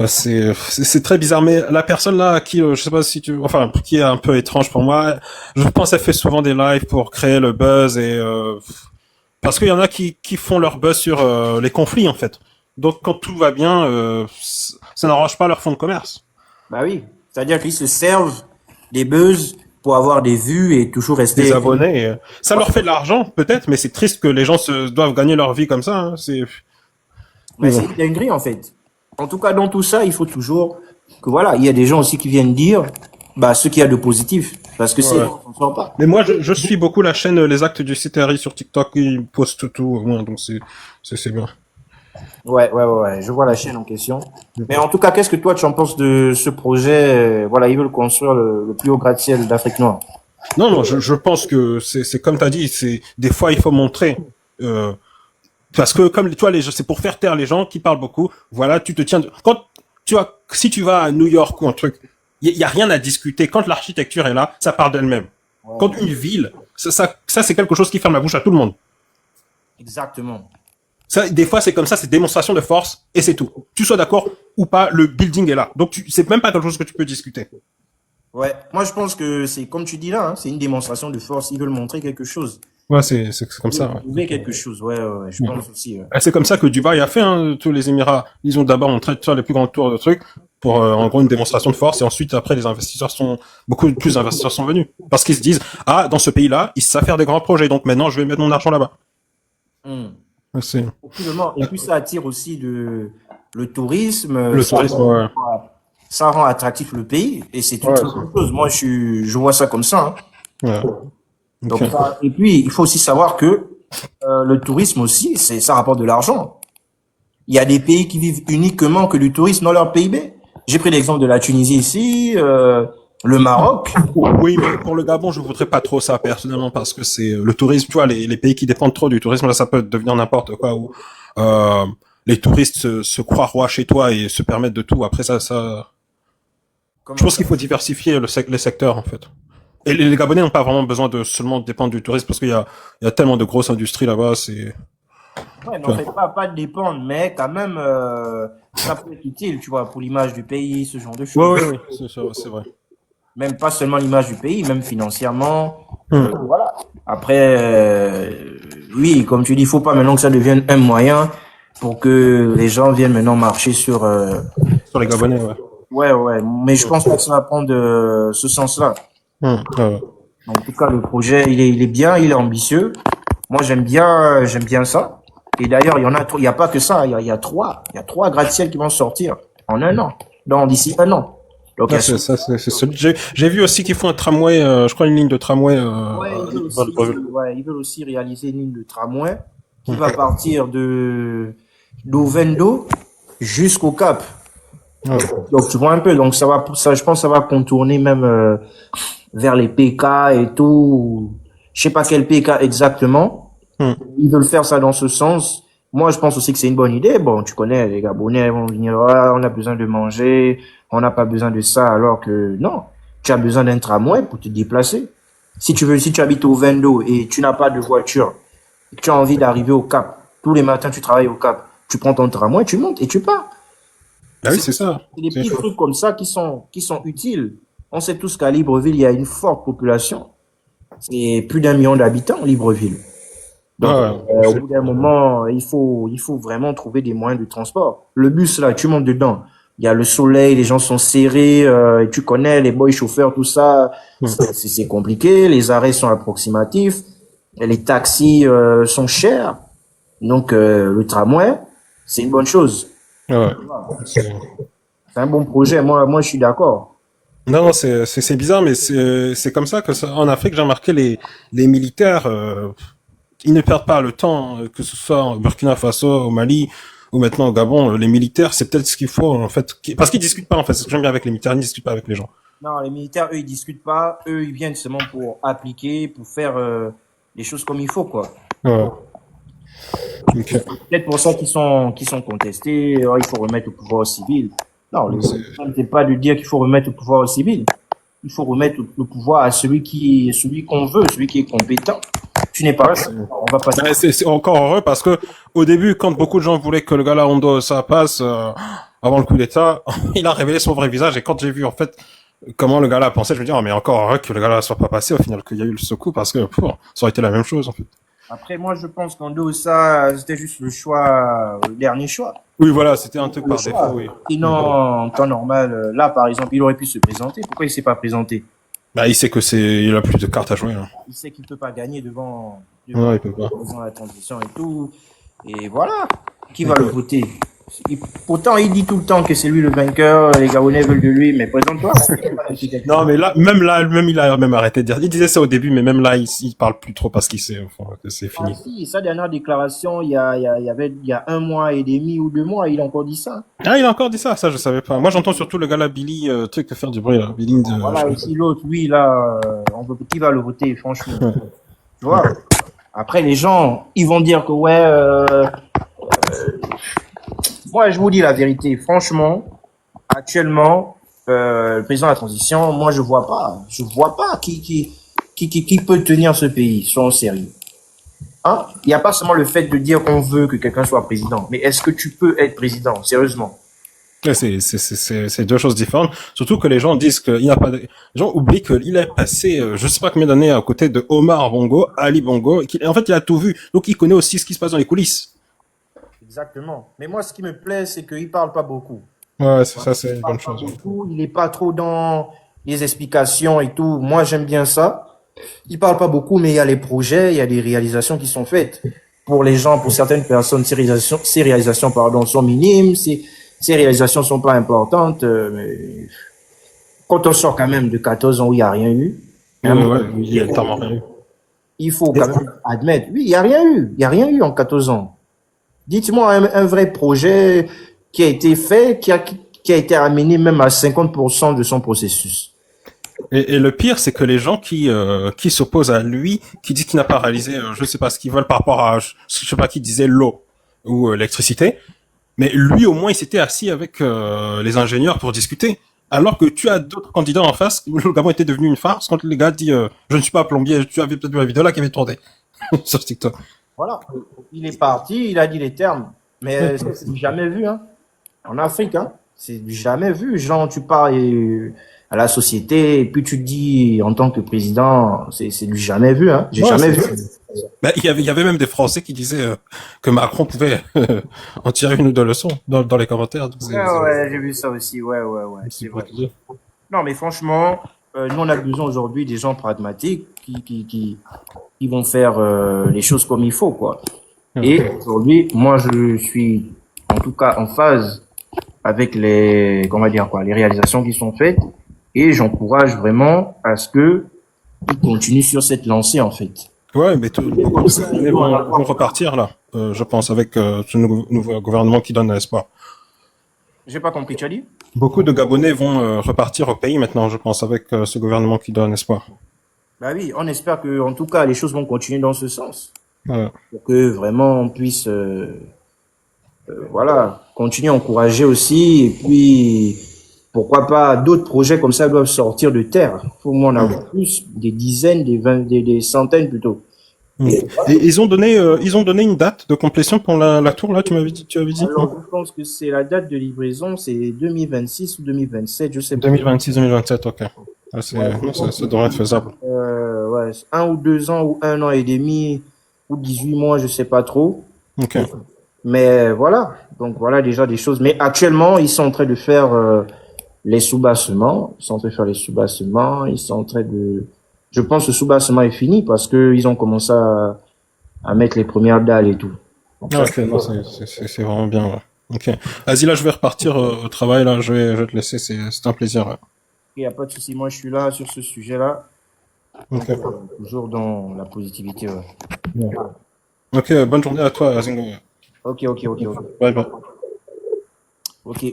c'est très bizarre. Mais la personne là, qui, je sais pas si tu, enfin, qui est un peu étrange pour moi, je pense qu'elle fait souvent des lives pour créer le buzz et parce qu'il y en a qui font leur buzz sur les conflits en fait. Donc quand tout va bien, ça n'arrange pas leur fonds de commerce.
Bah oui. C'est-à-dire qu'ils se servent des buzz pour avoir des vues et toujours
Des
rester.
abonnés. Ça leur fait de l'argent, peut-être, mais c'est triste que les gens se doivent gagner leur vie comme ça. Hein. Mais
Mais c'est
bon.
une dinguerie, en fait. En tout cas, dans tout ça, il faut toujours que voilà, il y a des gens aussi qui viennent dire, bah, ce qu'il y a de positif. Parce que c'est,
Ouais.
on s'en sort pas.
Mais moi, je suis beaucoup la chaîne Les Actes du CTRI sur TikTok. Ils postent tout, au moins, donc c'est bien.
Ouais. Je vois la chaîne en question. Mais en tout cas, qu'est-ce que toi, tu en penses de ce projet? Voilà, ils veulent construire le plus haut gratte-ciel d'Afrique noire.
Non, non, je pense que c'est comme t'as dit. C'est des fois, il faut montrer. Euh, Parce que comme toi, c'est pour faire taire les gens qui parlent beaucoup. Voilà, tu te tiens. Quand si tu vas à New York ou un truc, y a rien à discuter. Quand l'architecture est là, ça parle d'elle-même. Quand une ville, ça c'est quelque chose qui ferme la bouche à tout le monde.
Exactement.
Ça, des fois, c'est comme ça, c'est démonstration de force et c'est tout. Tu sois d'accord ou pas, le building est là. Donc, c'est même pas quelque chose que tu peux discuter.
Ouais, moi je pense que c'est comme tu dis là, hein, c'est une démonstration de force. Ils veulent montrer quelque chose.
Ouais, c'est comme
Ils veulent
ça. Ouais.
prouver quelque chose. Ouais, ouais, ouais, je pense aussi. Ouais.
Et c'est comme ça que Dubaï a fait, hein, tous les Émirats. Ils ont d'abord montré tu vois, les plus grands tours de trucs pour, en gros, une démonstration de force et ensuite, après, beaucoup plus d'investisseurs sont venus. Parce qu'ils se disent, ah, dans ce pays-là, ils savent faire des grands projets, donc maintenant, je vais mettre mon argent là-bas.
Hmm.
C'est,
Absolument. Et puis ça attire aussi le tourisme.
le tourisme, ouais.
Ça rend attractif le pays et c'est une
Ouais,
très bonne chose. Moi, je vois ça comme ça. Hein.
ouais.
Donc,
Ok.
et puis, il faut aussi savoir que le tourisme aussi, ça rapporte de l'argent. Il y a des pays qui vivent uniquement que du tourisme dans leur PIB. J'ai pris l'exemple de la Tunisie ici, le Maroc.
Oui, mais pour le Gabon, je voudrais pas trop ça personnellement parce que c'est le tourisme, tu vois, les pays qui dépendent trop du tourisme, là, ça peut devenir n'importe quoi où les touristes se croient rois chez toi et se permettent de tout. Après ça, je
Comment
pense
ça?
qu'il faut diversifier les secteurs en fait. Et les Gabonais n'ont pas vraiment besoin de seulement dépendre du tourisme parce qu'il y a tellement de grosses industries là-bas, c'est,
Ouais,
tu
n'en
vois.
fait pas de dépendre, mais quand même, ça peut être utile, tu vois, pour l'image du pays, ce genre de
Ouais,
choses.
ouais, ouais, c'est vrai.
Même pas seulement l'image du pays, même financièrement.
Hmm.
Voilà. Après, oui, comme tu dis, il faut pas maintenant que ça devienne un moyen pour que les gens viennent maintenant marcher sur.
Sur les Gabonais, ouais.
Ouais, ouais. Mais je pense pas que ça va prendre ce sens-là.
Hmm. Ouais, ouais.
En tout cas, le projet, il est bien, il est ambitieux. Moi, j'aime bien ça. Et d'ailleurs, il y a pas que ça. Il y a trois gratte-ciel qui vont sortir en un an. Donc, d'ici un an. Donc, il y
Ah,
a
c'est solide. J'ai vu aussi qu'ils font un tramway, je crois une ligne de tramway
ouais,
vers le Brésil.
ouais, ils veulent aussi réaliser une ligne de tramway qui
Hmm.
va partir de d'Ovendo jusqu'au Cap.
Ouais.
Donc tu vois un peu, donc ça, je pense que ça va contourner même vers les PK et tout. Je sais pas quel PK exactement.
Hmm.
Ils veulent faire ça dans ce sens. Moi, je pense aussi que c'est une bonne idée. Bon, tu connais, les Gabonais vont venir, ah, on a besoin de manger, on n'a pas besoin de ça, alors que non, tu as besoin d'un tramway pour te déplacer. Si tu habites au Vendo et tu n'as pas de voiture, et que tu as envie d'arriver au Cap, tous les matins tu travailles au Cap, tu prends ton tramway, tu montes et tu pars.
Ah oui, c'est ça.
C'est des
C'est
petits
chaud.
trucs comme ça qui sont utiles. On sait tous qu'à Libreville, il y a une forte population. C'est plus d'un million d'habitants, Libreville.
Ouais,
Donc,
ouais.
au bout d'un moment, il faut vraiment trouver des moyens de transport. Le bus, là, tu montes dedans. Il y a le soleil, les gens sont serrés, et tu connais, les boys chauffeurs, tout ça,
Hmm.
c'est compliqué. Les arrêts sont approximatifs. Les taxis, sont chers. Donc, le tramway, c'est une bonne chose.
Ouais, ouais. C'est-
C'est un bon projet. Moi, je suis d'accord.
Non, non, c'est bizarre, mais c'est comme ça que ça, en Afrique, j'ai remarqué les militaires, ils ne perdent pas le temps, que ce soit au Burkina Faso, au Mali, ou maintenant au Gabon, les militaires, c'est peut-être ce qu'il faut, en fait, parce qu'ils discutent pas, en fait, c'est ce que j'aime bien avec les militaires, ils ne discutent pas avec les gens.
Non, les militaires, eux, ils discutent pas. Eux, ils viennent seulement pour appliquer, pour faire les choses comme il faut, quoi.
Ouais. Ok.
Peut-être pour ça qu'ils sont contestés. Il faut remettre au pouvoir civil. Non, le
C'est-
problème, c'est pas de dire qu'il faut remettre au pouvoir civil. Il faut remettre le pouvoir à celui qu'on veut, celui qui est compétent. Tu n'es pas.
Ouais,
On va pas.
ouais, c'est encore heureux parce que au début, quand beaucoup de gens voulaient que le gars là Hondo ça passe avant le coup d'État, il a révélé son vrai visage et quand j'ai vu en fait comment le gars là pensait, je me dis oh, mais encore heureux que le gars là soit pas passé au final qu'il y a eu ce coup parce que ça aurait été la même chose en fait.
Après, moi, je pense qu'en dos, ça, c'était juste le choix, le dernier choix.
Oui voilà, c'était un truc
Le
par défaut,
choix.
oui.
Sinon, en temps normal, là, par exemple, il aurait pu se présenter. Pourquoi il s'est pas présenté?
Bah il sait que il a plus de cartes à jouer. Hein.
Il sait qu'il peut pas gagner
Ouais, il peut pas.
devant la transition et tout. Et voilà. Qui va le voter? Pourtant, il dit tout le temps que c'est lui le vainqueur, les Gabonais veulent de lui, mais présente-toi.
Non mais là, même il a même arrêté de dire. Il disait ça au début, mais même là, il parle plus trop parce qu'il sait au fond, que c'est
Ah
fini.
si, sa dernière déclaration, il y a un mois et demi ou deux mois, il a encore dit ça.
Ah, il a encore dit ça je savais pas. Moi, j'entends surtout le gars là, Billy, truc de faire du bruit là, Billy de. Je
Voilà,
sais
aussi l'autre, lui, là, qui va le voter, franchement. Tu vois? Après, les gens, ils vont dire que ouais, moi, je vous dis la vérité, franchement, actuellement, le président de la transition, moi, je vois pas qui peut tenir ce pays, sans sérieux. Hein? Il n'y a pas seulement le fait de dire qu'on veut que quelqu'un soit président, mais est-ce que tu peux être président, sérieusement?
Ouais, c'est deux choses différentes. Surtout que les gens disent qu'il n'y a pas de... Les gens oublient qu'il est passé, je sais pas combien d'années à côté de Omar Bongo, Ali Bongo, et en fait, il a tout vu. Donc, il connaît aussi ce qui se passe dans les coulisses.
Exactement. Mais moi, ce qui me plaît, c'est qu'il ne parle pas beaucoup.
Ouais,
Il
ça, c'est
ne
une
parle
bonne
pas
chose. Ouais.
beaucoup, il n'est pas trop dans les explications et tout. Moi, j'aime bien ça. Il ne parle pas beaucoup, mais il y a les projets, il y a des réalisations qui sont faites. Pour les gens, pour certaines personnes, ces réalisations pardon, sont minimes, ces réalisations sont pas importantes. Mais quand on sort quand même de 14 ans où il n'y a rien eu, à un moment
Ouais, il y
donné,
a tellement rien eu.
il faut quand même admettre, oui, il n'y a rien eu. Il n'y a rien eu en 14 ans. Dites-moi un vrai projet qui a été fait, qui a été amené même à 50% de son processus.
Et le pire, c'est que les gens qui s'opposent à lui, qui disent qu'il n'a pas réalisé, je sais pas ce qu'ils veulent par rapport à, je sais pas qui disait l'eau ou l'électricité, mais lui au moins il s'était assis avec les ingénieurs pour discuter. Alors que tu as d'autres candidats en face, le Gabon était devenu une farce quand le gars dit je ne suis pas plombier, tu avais peut-être vu la vidéo là qui avait tourné sur TikTok.
Voilà. Il est parti, il a dit les termes. Mais c'est du jamais vu, hein. En Afrique, hein. C'est du jamais vu. Genre, tu parles à la société, et puis tu te dis, en tant que président, c'est du jamais vu, hein. J'ai
Ouais,
jamais vu.
ben, il y avait même des Français qui disaient que Macron pouvait en tirer une ou deux leçons dans les commentaires. Donc
Ouais, ouais, j'ai vu ça aussi. Ouais, ouais, ouais,
c'est
c'est
pour
vrai.
te dire.
Non, mais franchement, nous, on a besoin aujourd'hui des gens pragmatiques qui vont faire les choses comme il faut, quoi. Et aujourd'hui, moi, je suis en tout cas en phase avec comment dire quoi, les réalisations qui sont faites, et j'encourage vraiment à ce que ils continuent sur cette lancée, en fait.
Ouais, mais beaucoup de Gabonais vont repartir là, je pense, avec ce nouveau gouvernement qui donne espoir.
J'ai pas compris, tu as dit?
Beaucoup de Gabonais vont repartir au pays maintenant, je pense, avec ce gouvernement qui donne espoir.
Bah oui, on espère que, en tout cas, les choses vont continuer dans ce sens,
Ouais.
pour que vraiment on puisse, voilà, continuer à encourager aussi, et puis pourquoi pas d'autres projets comme ça doivent sortir de terre. Il faut en avoir plus, des dizaines, des centaines plutôt.
Mm.
Et
Et ils ont donné une date de complétion pour la tour là, tu avais dit, non?
alors, je pense que c'est la date de livraison, c'est 2026 ou 2027, je sais pas.
2026-2027, ok. Ah,
Ouais,
non,
je pense
ça
que
devrait être faisable.
ouais, 1 ou 2 ans ou 1 an et demi ou 18 mois, je sais pas trop.
Ok.
Mais voilà, donc voilà déjà des choses. Mais actuellement, ils sont en train de faire les soubassements. Ils sont en train de faire les soubassements. Ils sont en train de. Je pense que le soubassement est fini parce que ils ont commencé à mettre les premières dalles et tout. Donc
Ah,
ça,
ok, non, c'est vraiment bien, ouais. Ok. Vas-y, là, je vais repartir au travail, là, je vais te laisser, c'est un plaisir, ouais.
il n'y a pas de souci. Moi, je suis là sur ce sujet-là. Donc,
Ok.
toujours dans la positivité. Ouais.
Ouais. Ok, bonne journée à toi, Zingo.
Ok, ok, ok, ok.
Bye bye.
Ok.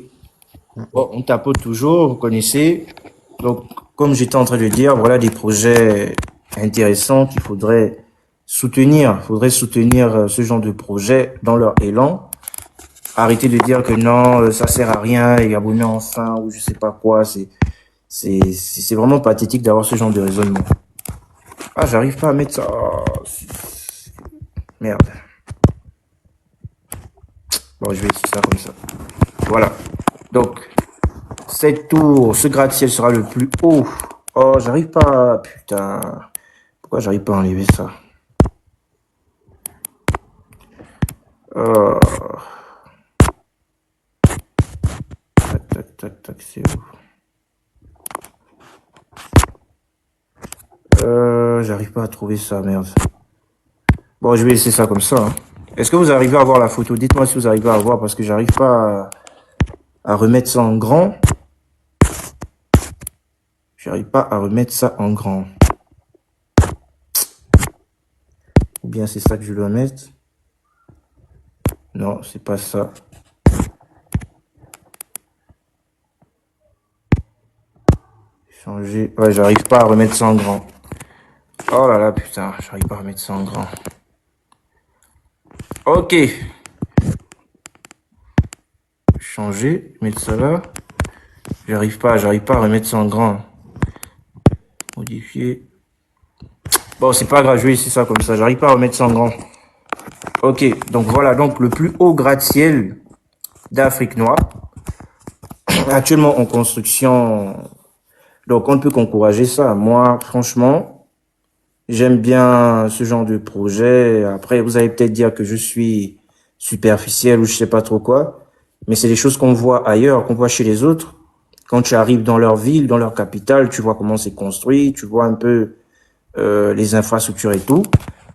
Bon, on tapote toujours, vous connaissez. Donc, comme j'étais en train de dire, voilà des projets intéressants qu'il faudrait soutenir. Il faudrait soutenir ce genre de projet dans leur élan. Arrêter de dire que non, ça sert à rien, les Gabonais enfin, ou je sais pas quoi. C'est vraiment pathétique d'avoir ce genre de raisonnement. Ah, j'arrive pas à mettre ça. Oh, merde. Bon, je vais essayer ça comme ça. Voilà. Donc, cette tour, ce gratte-ciel sera le plus haut. Oh, j'arrive pas. Putain. Pourquoi j'arrive pas à enlever ça? Oh. Tac, tac, tac, tac, c'est où? J'arrive pas à trouver ça, merde. Bon, je vais laisser ça comme ça, hein. Est-ce que vous arrivez à voir la photo? Dites-moi si vous arrivez à voir parce que j'arrive pas à remettre ça en grand. J'arrive pas à remettre ça en grand. Ou bien c'est ça que je dois mettre? Non, c'est pas ça. Changer. Ouais, j'arrive pas à remettre ça en grand. Oh là là, putain, j'arrive pas à remettre ça en grand. Ok. Changer, mettre ça là. J'arrive pas à remettre ça en grand. Modifier. Bon, c'est pas grave, je vais laisser ça comme ça. J'arrive pas à remettre ça en grand. Ok, donc voilà, donc le plus haut gratte-ciel d'Afrique noire, actuellement en construction. Donc on ne peut qu'encourager ça. Moi, franchement, j'aime bien ce genre de projet. Après, vous allez peut-être dire que je suis superficiel ou je sais pas trop quoi, mais c'est des choses qu'on voit ailleurs, qu'on voit chez les autres. Quand tu arrives dans leur ville, dans leur capitale, tu vois comment c'est construit, tu vois un peu les infrastructures et tout.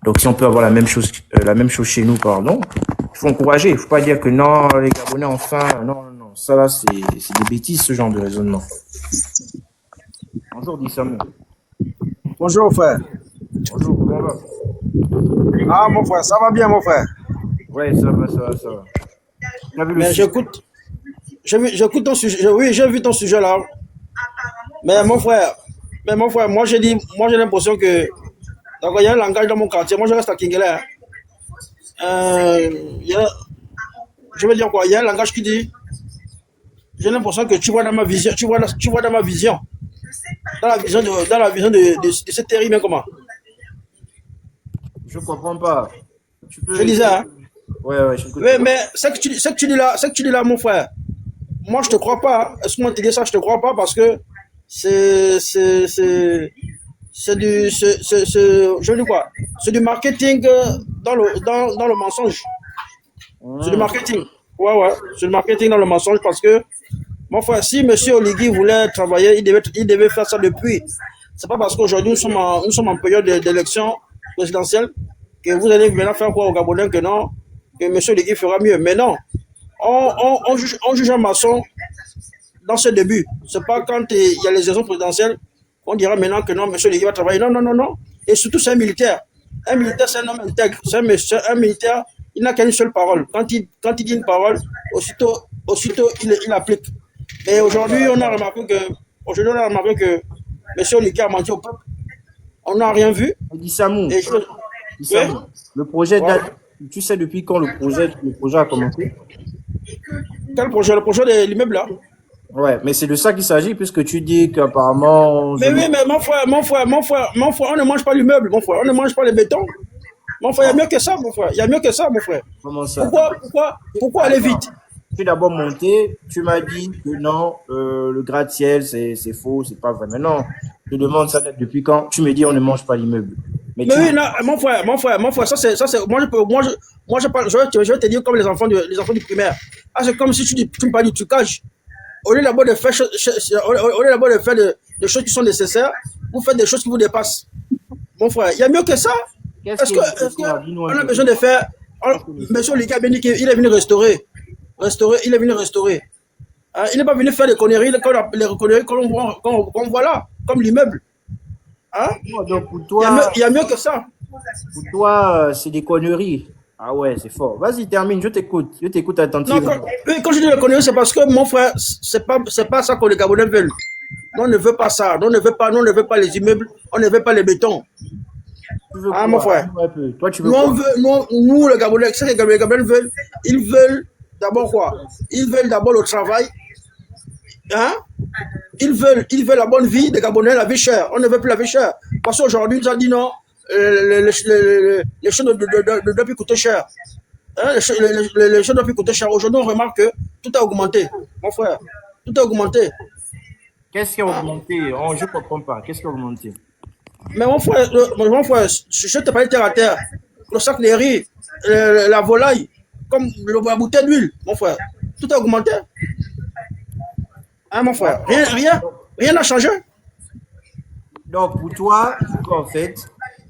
Donc si on peut avoir la même chose chez nous, pardon, il faut encourager. Il faut pas dire que non, les Gabonais enfin, non, non, non. Ça là, c'est des bêtises ce genre de raisonnement. Bonjour Dissam.
Bonjour frère.
Bonjour, comment va?
Ah mon frère, ça va bien mon frère.
Ouais, ça va, ça va, ça va. Tu as vu le
Mais
sujet?
j'écoute ton sujet. Oui, j'ai vu ton sujet là. Mais mon frère, moi j'ai l'impression que d'accord, il y a un langage dans mon quartier. Moi je reste à Kingele. Hein. Il y a- je veux dire quoi? Il y a un langage qui dit. J'ai l'impression que tu vois dans ma vision, tu vois dans ma vision, dans la vision de cette terrible comment?
Je comprends pas. Tu
Je
peux.
disais. Hein.
Ouais, ouais, j'écoute.
Mais ce que tu dis là, ce que tu dis là, mon frère. Moi, je te crois pas. Est-ce que te dis ça? Je te crois pas parce que c'est, c'est, c'est, je dis quoi? C'est du marketing dans le mensonge. C'est du
Hmm.
marketing. Ouais, ouais. C'est du marketing dans le mensonge parce que, mon frère, si Monsieur Oligui voulait travailler, il devait faire ça depuis. C'est pas parce qu'aujourd'hui nous sommes en période d'élection présidentielle que vous allez maintenant faire quoi au Gabonais que non, que Monsieur Oligui fera mieux. Mais non. On juge un maçon dans ce début. C'est pas quand il y a les élections présidentielles qu'on dira maintenant que non, monsieur Ligui va travailler. Non, non, non, non. Et surtout, c'est un militaire. Un militaire, c'est un homme intègre. Un militaire, il n'a qu'une seule parole. Quand il dit une parole, aussitôt il applique. Et aujourd'hui, on a remarqué que monsieur Ligui a menti au peuple. On n'a rien vu.
Dissamou,
Et je,
Dissamou,
ouais,
le projet
ouais.
date. Tu sais depuis quand le projet a commencé?
Quel projet? Le projet de l'immeuble là?
Ouais, mais c'est de ça qu'il s'agit puisque tu dis qu'apparemment,
Mais oui, mais mon frère, on ne mange pas l'immeuble, mon frère. On ne mange pas le béton. Mon frère, il y a mieux que ça, mon frère. Il y a mieux que ça, mon frère.
comment ça?
Pourquoi aller
Attends,
vite?
tu es d'abord monté, tu m'as dit que non, le gratte-ciel, c'est faux, c'est pas vrai. Mais non, je te demande ça date depuis quand? Tu me dis on ne mange pas l'immeuble. Mais
Mais
tu,
oui, non, mon frère, ça c'est, je vais te dire comme les enfants du primaire. Ah, c'est comme si tu me parles du trucage. Au lieu d'abord de faire, au lieu d'abord de faire des choses qui sont nécessaires, vous faites des choses qui vous dépassent. Mon frère, il y a mieux que ça.
qu'est-ce qui
Est-ce
est
que
dis-nous un
on a
peu.
besoin de faire, monsieur Lika a bien dit qu'il est venu restaurer. Il est venu restaurer. Hein, il n'est pas venu faire des conneries, les conneries qu'on voit là, comme l'immeuble. Hein?
Oh, donc
Il y a mieux que ça.
pour toi, c'est des conneries. Ah ouais, c'est fort. Vas-y, termine, je t'écoute
Non,
attentivement.
quand je dis les conneries, c'est parce que mon frère, c'est pas ça que les Gabonais veulent. Nous, on ne veut pas ça. Nous, on ne veut pas les immeubles. On ne veut pas les bétons.
Tu veux
Hein, mon
quoi?
frère?
Dis-moi un peu. Toi, tu veux
Nous,
quoi?
nous, les Gabonais, ce que les Gabonais veulent, ils veulent d'abord quoi? Ils veulent d'abord le travail. Hein? Ils veulent la bonne vie des Gabonais, la vie chère. On ne veut plus la vie chère. Parce qu'aujourd'hui, ils ont dit non, les choses ne doivent plus coûter cher. Hein? Les choses ne doivent plus coûter cher. Aujourd'hui, on remarque que tout a augmenté, mon frère. Tout a augmenté.
Qu'est-ce qui a augmenté? Oh, je comprends pas. Qu'est-ce qui a augmenté?
Mais mon frère, je te parlais terre à terre. Le sac de riz, la volaille, comme la bouteille d'huile, mon frère. Tout a augmenté. Hein, mon frère? Rien n'a changé.
Donc, pour toi, en fait,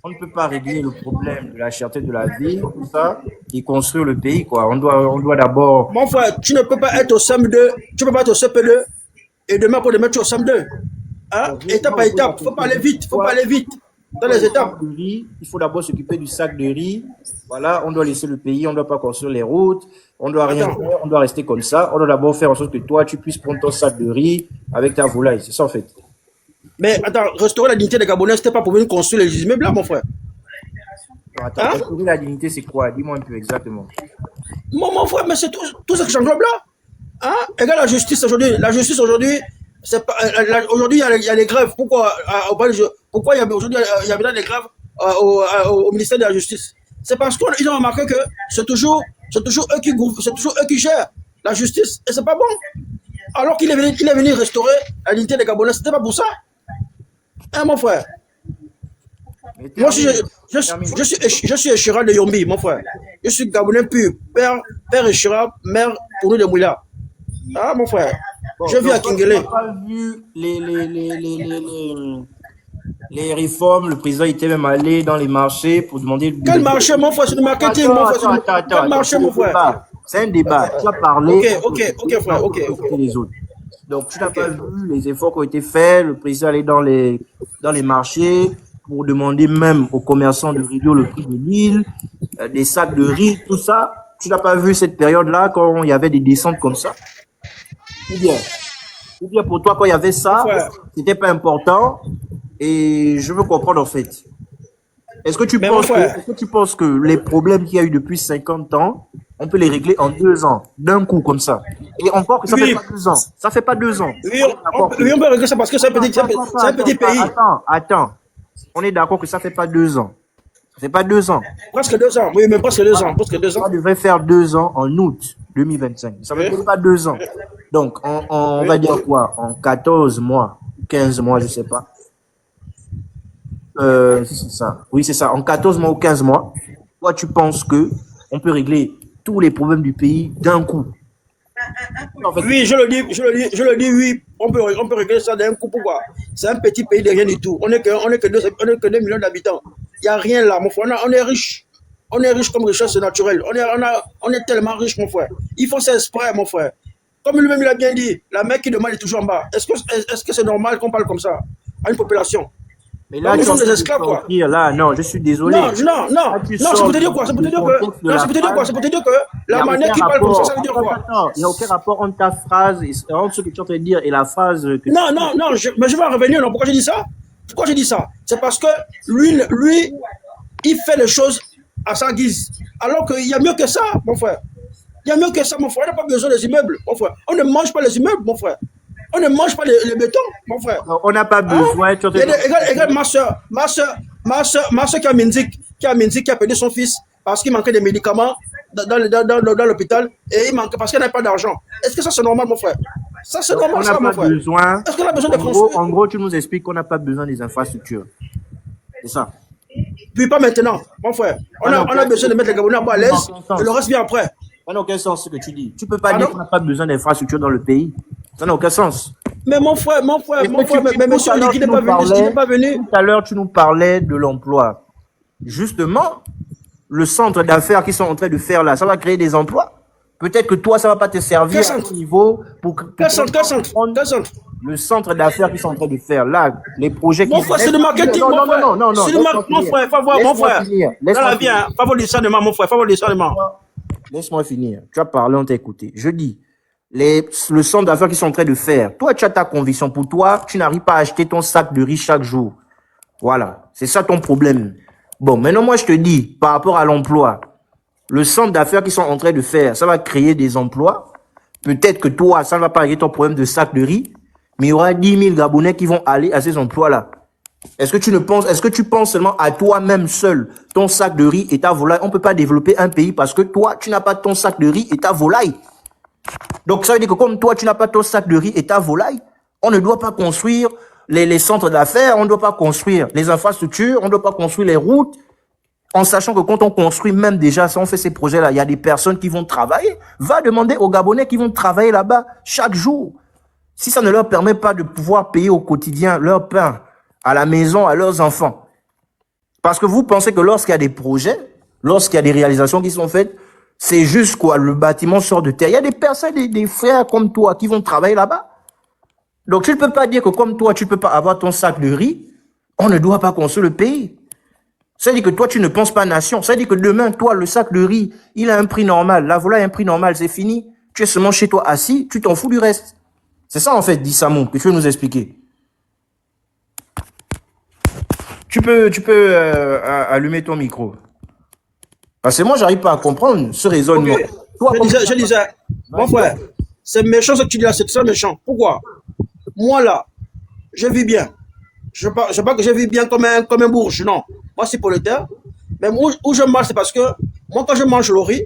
on ne peut pas régler le problème de la cherté de la vie, tout ça, et construire le pays, quoi. On doit d'abord.
Mon frère, tu ne peux pas être au SEM2, tu ne peux pas être au CP2 et demain pour demain tu es au SEM2. Hein?
Donc,
Étape par étape, il ne faut pas aller vite, faut pas aller vite dans les étapes.
De riz, il faut d'abord s'occuper du sac de riz. Voilà, on doit laisser le pays, on ne doit pas construire les routes, on ne doit rien
Attends,
faire, on doit rester comme ça. On doit d'abord faire en sorte que toi, tu puisses prendre ton sac de riz avec ta volaille. C'est ça, en fait.
mais attends, restaurer la dignité des Gabonais, ce n'était pas pour venir construire les immeubles là, mon frère.
Alors, attends,
Hein?
restaurer la dignité, c'est quoi? Dis-moi un peu exactement.
Mon frère, mais c'est tout ce que j'englobe là. Hein? Regarde la justice aujourd'hui. La justice aujourd'hui, aujourd'hui il y a les grèves. Pourquoi, pourquoi aujourd'hui il y a des grèves au ministère de la Justice? C'est parce qu'ils ont remarqué que c'est toujours eux qui gouvrent, c'est toujours eux qui gèrent la justice. Et c'est pas bon. Alors qu'il est venu restaurer la dignité des Gabonais, c'était pas pour ça. Hein, mon frère? Moi aussi, je suis Echira de Yombi, mon frère. Je suis Gabonais pur. Père Echira, mère pour nous de Moula. Ah, mon frère.
Bon,
Je vis à
donc, toi, tu
Kingele.
n'as pas vu les réformes. Le président était même allé dans les marchés pour demander de
Quel marché, mon frère? C'est du marketing, mon frère. Quel marché, mon frère?
C'est un débat. Tu as parlé.
Ok, frère, ok.
Les autres. Donc, tu n'as pas vu les efforts qui ont été faits. Le président allait dans les marchés pour demander même aux commerçants de réduire le prix de l'huile, des sacs de riz, tout ça. Tu n'as pas vu cette période-là quand il y avait des descentes comme ça? Ou bien pour toi, quand il y avait ça, c'était pas important. Et je veux comprendre en fait. Est-ce que tu penses que les problèmes qu'il y a eu depuis 50 ans, on peut les régler en 2 ans, d'un coup comme ça? Et encore que ça fait pas 2 ans. Ça fait pas 2 ans.
Oui, on peut régler ça parce que c'est un petit pays.
Attends. On est d'accord que ça fait pas 2 ans. Ça fait pas 2 ans.
Presque 2 ans. Oui, mais presque 2 ans. Presque 2 ans.
Ça devrait faire 2 ans en août 2025. Ça ne fait pas 2 ans. Donc, on va dire quoi? En 14 mois, 15 mois, je sais pas. C'est ça. Oui, c'est ça. En 14 mois ou 15 mois, toi, tu penses que on peut régler tous les problèmes du pays d'un coup? En fait,
oui, je le dis, oui. On peut régler ça d'un coup. Pourquoi? C'est un petit pays de rien du tout. On n'est que 2 millions d'habitants. Il n'y a rien là, mon frère. On est riche. On est riche comme richesse naturelle. On est tellement riche, mon frère. Il faut s'exprimer, mon frère. Comme lui-même l'a bien dit, la mer qui demande est toujours en bas. Est-ce que c'est normal qu'on parle comme ça à une population?
mais là,
nous sommes des esclaves, quoi.
Là, non, je suis désolé.
Non, c'est pour te dire quoi? C'est pour te dire que la manière qu'il parle comme ça veut dire quoi?
Il n'y a aucun rapport entre ta phrase, entre ce que tu es en train de dire et la phrase que
Non, mais je vais en revenir. Non, pourquoi j'ai dit ça? C'est parce que lui, il fait les choses à sa guise. Alors qu'il y a mieux que ça, mon frère. Il y a mieux que ça, mon frère. On n'a pas besoin des immeubles, mon frère. On ne mange pas les immeubles, mon frère. On ne mange pas les bétons, mon frère.
On n'a pas besoin.
Regarde ma soeur qui a perdu son fils parce qu'il manquait des médicaments dans l'hôpital et il manquait parce qu'elle n'avait pas d'argent. Est-ce que ça c'est normal, mon frère? Ça c'est normal, ça, mon frère. Est-ce qu'on a besoin de construire?
En gros, tu nous expliques qu'on n'a pas besoin des infrastructures. C'est ça.
Puis pas maintenant, mon frère. On a besoin de mettre les Gabonais à l'aise et le reste vient après.
Ça n'a aucun sens ce que tu dis. Tu peux pas dire qu'on n'a pas besoin d'infrastructures dans le pays. Ça n'a aucun sens.
Mais mon frère, mais monsieur Oligui n'est pas venu.
Tout à l'heure, tu nous parlais de l'emploi. Justement, le centre d'affaires qu'ils sont en train de faire là, ça va créer des emplois. Peut-être que toi, ça va pas te servir à ce niveau pour
quel centre?
Le centre d'affaires qu'ils sont en train de faire là, les projets qui
mon frère, c'est du marketing, mon frère. Non. C'est du marketing, mon frère. Faut voir, mon frère. Dans la vie, favor discernement, mon frère. Favor discernement.
Laisse-moi finir. Tu as parlé, on t'a écouté. Je dis, le centre d'affaires qu'ils sont en train de faire, toi, tu as ta conviction. Pour toi, tu n'arrives pas à acheter ton sac de riz chaque jour. Voilà. C'est ça ton problème. Bon, maintenant, moi, je te dis, par rapport à l'emploi, le centre d'affaires qu'ils sont en train de faire, ça va créer des emplois. Peut-être que toi, ça ne va pas régler ton problème de sac de riz, mais il y aura 10 000 Gabonais qui vont aller à ces emplois-là. Est-ce que tu penses seulement à toi-même seul, ton sac de riz et ta volaille? On ne peut pas développer un pays parce que toi, tu n'as pas ton sac de riz et ta volaille. Donc, ça veut dire que comme toi, tu n'as pas ton sac de riz et ta volaille, on ne doit pas construire les centres d'affaires, on ne doit pas construire les infrastructures, on ne doit pas construire les routes, en sachant que quand on construit, même déjà, si on fait ces projets-là, il y a des personnes qui vont travailler. Va demander aux Gabonais qui vont travailler là-bas chaque jour. Si ça ne leur permet pas de pouvoir payer au quotidien leur pain, à la maison, à leurs enfants. Parce que vous pensez que lorsqu'il y a des projets, lorsqu'il y a des réalisations qui sont faites, c'est juste quoi, le bâtiment sort de terre. Il y a des personnes, des frères comme toi qui vont travailler là-bas. Donc tu ne peux pas dire que comme toi, tu ne peux pas avoir ton sac de riz, on ne doit pas construire le pays. Ça veut dire que toi, tu ne penses pas nation. Ça veut dire que demain, toi, le sac de riz, il a un prix normal. La volaille a un prix normal, c'est fini. Tu es seulement chez toi assis, tu t'en fous du reste. C'est ça en fait, dit Samou, que tu veux nous expliquer. Tu peux allumer ton micro. Parce que moi, j'arrive pas à comprendre ce raisonnement.
Okay. Toi, je disais, mon frère, c'est méchant ce que tu dis là, c'est très méchant. Pourquoi? Moi là, je vis bien. Je ne sais pas que je vis bien comme un bourge, non. Moi, c'est prolétaire. Mais où je marche, c'est parce que moi, quand je mange le riz,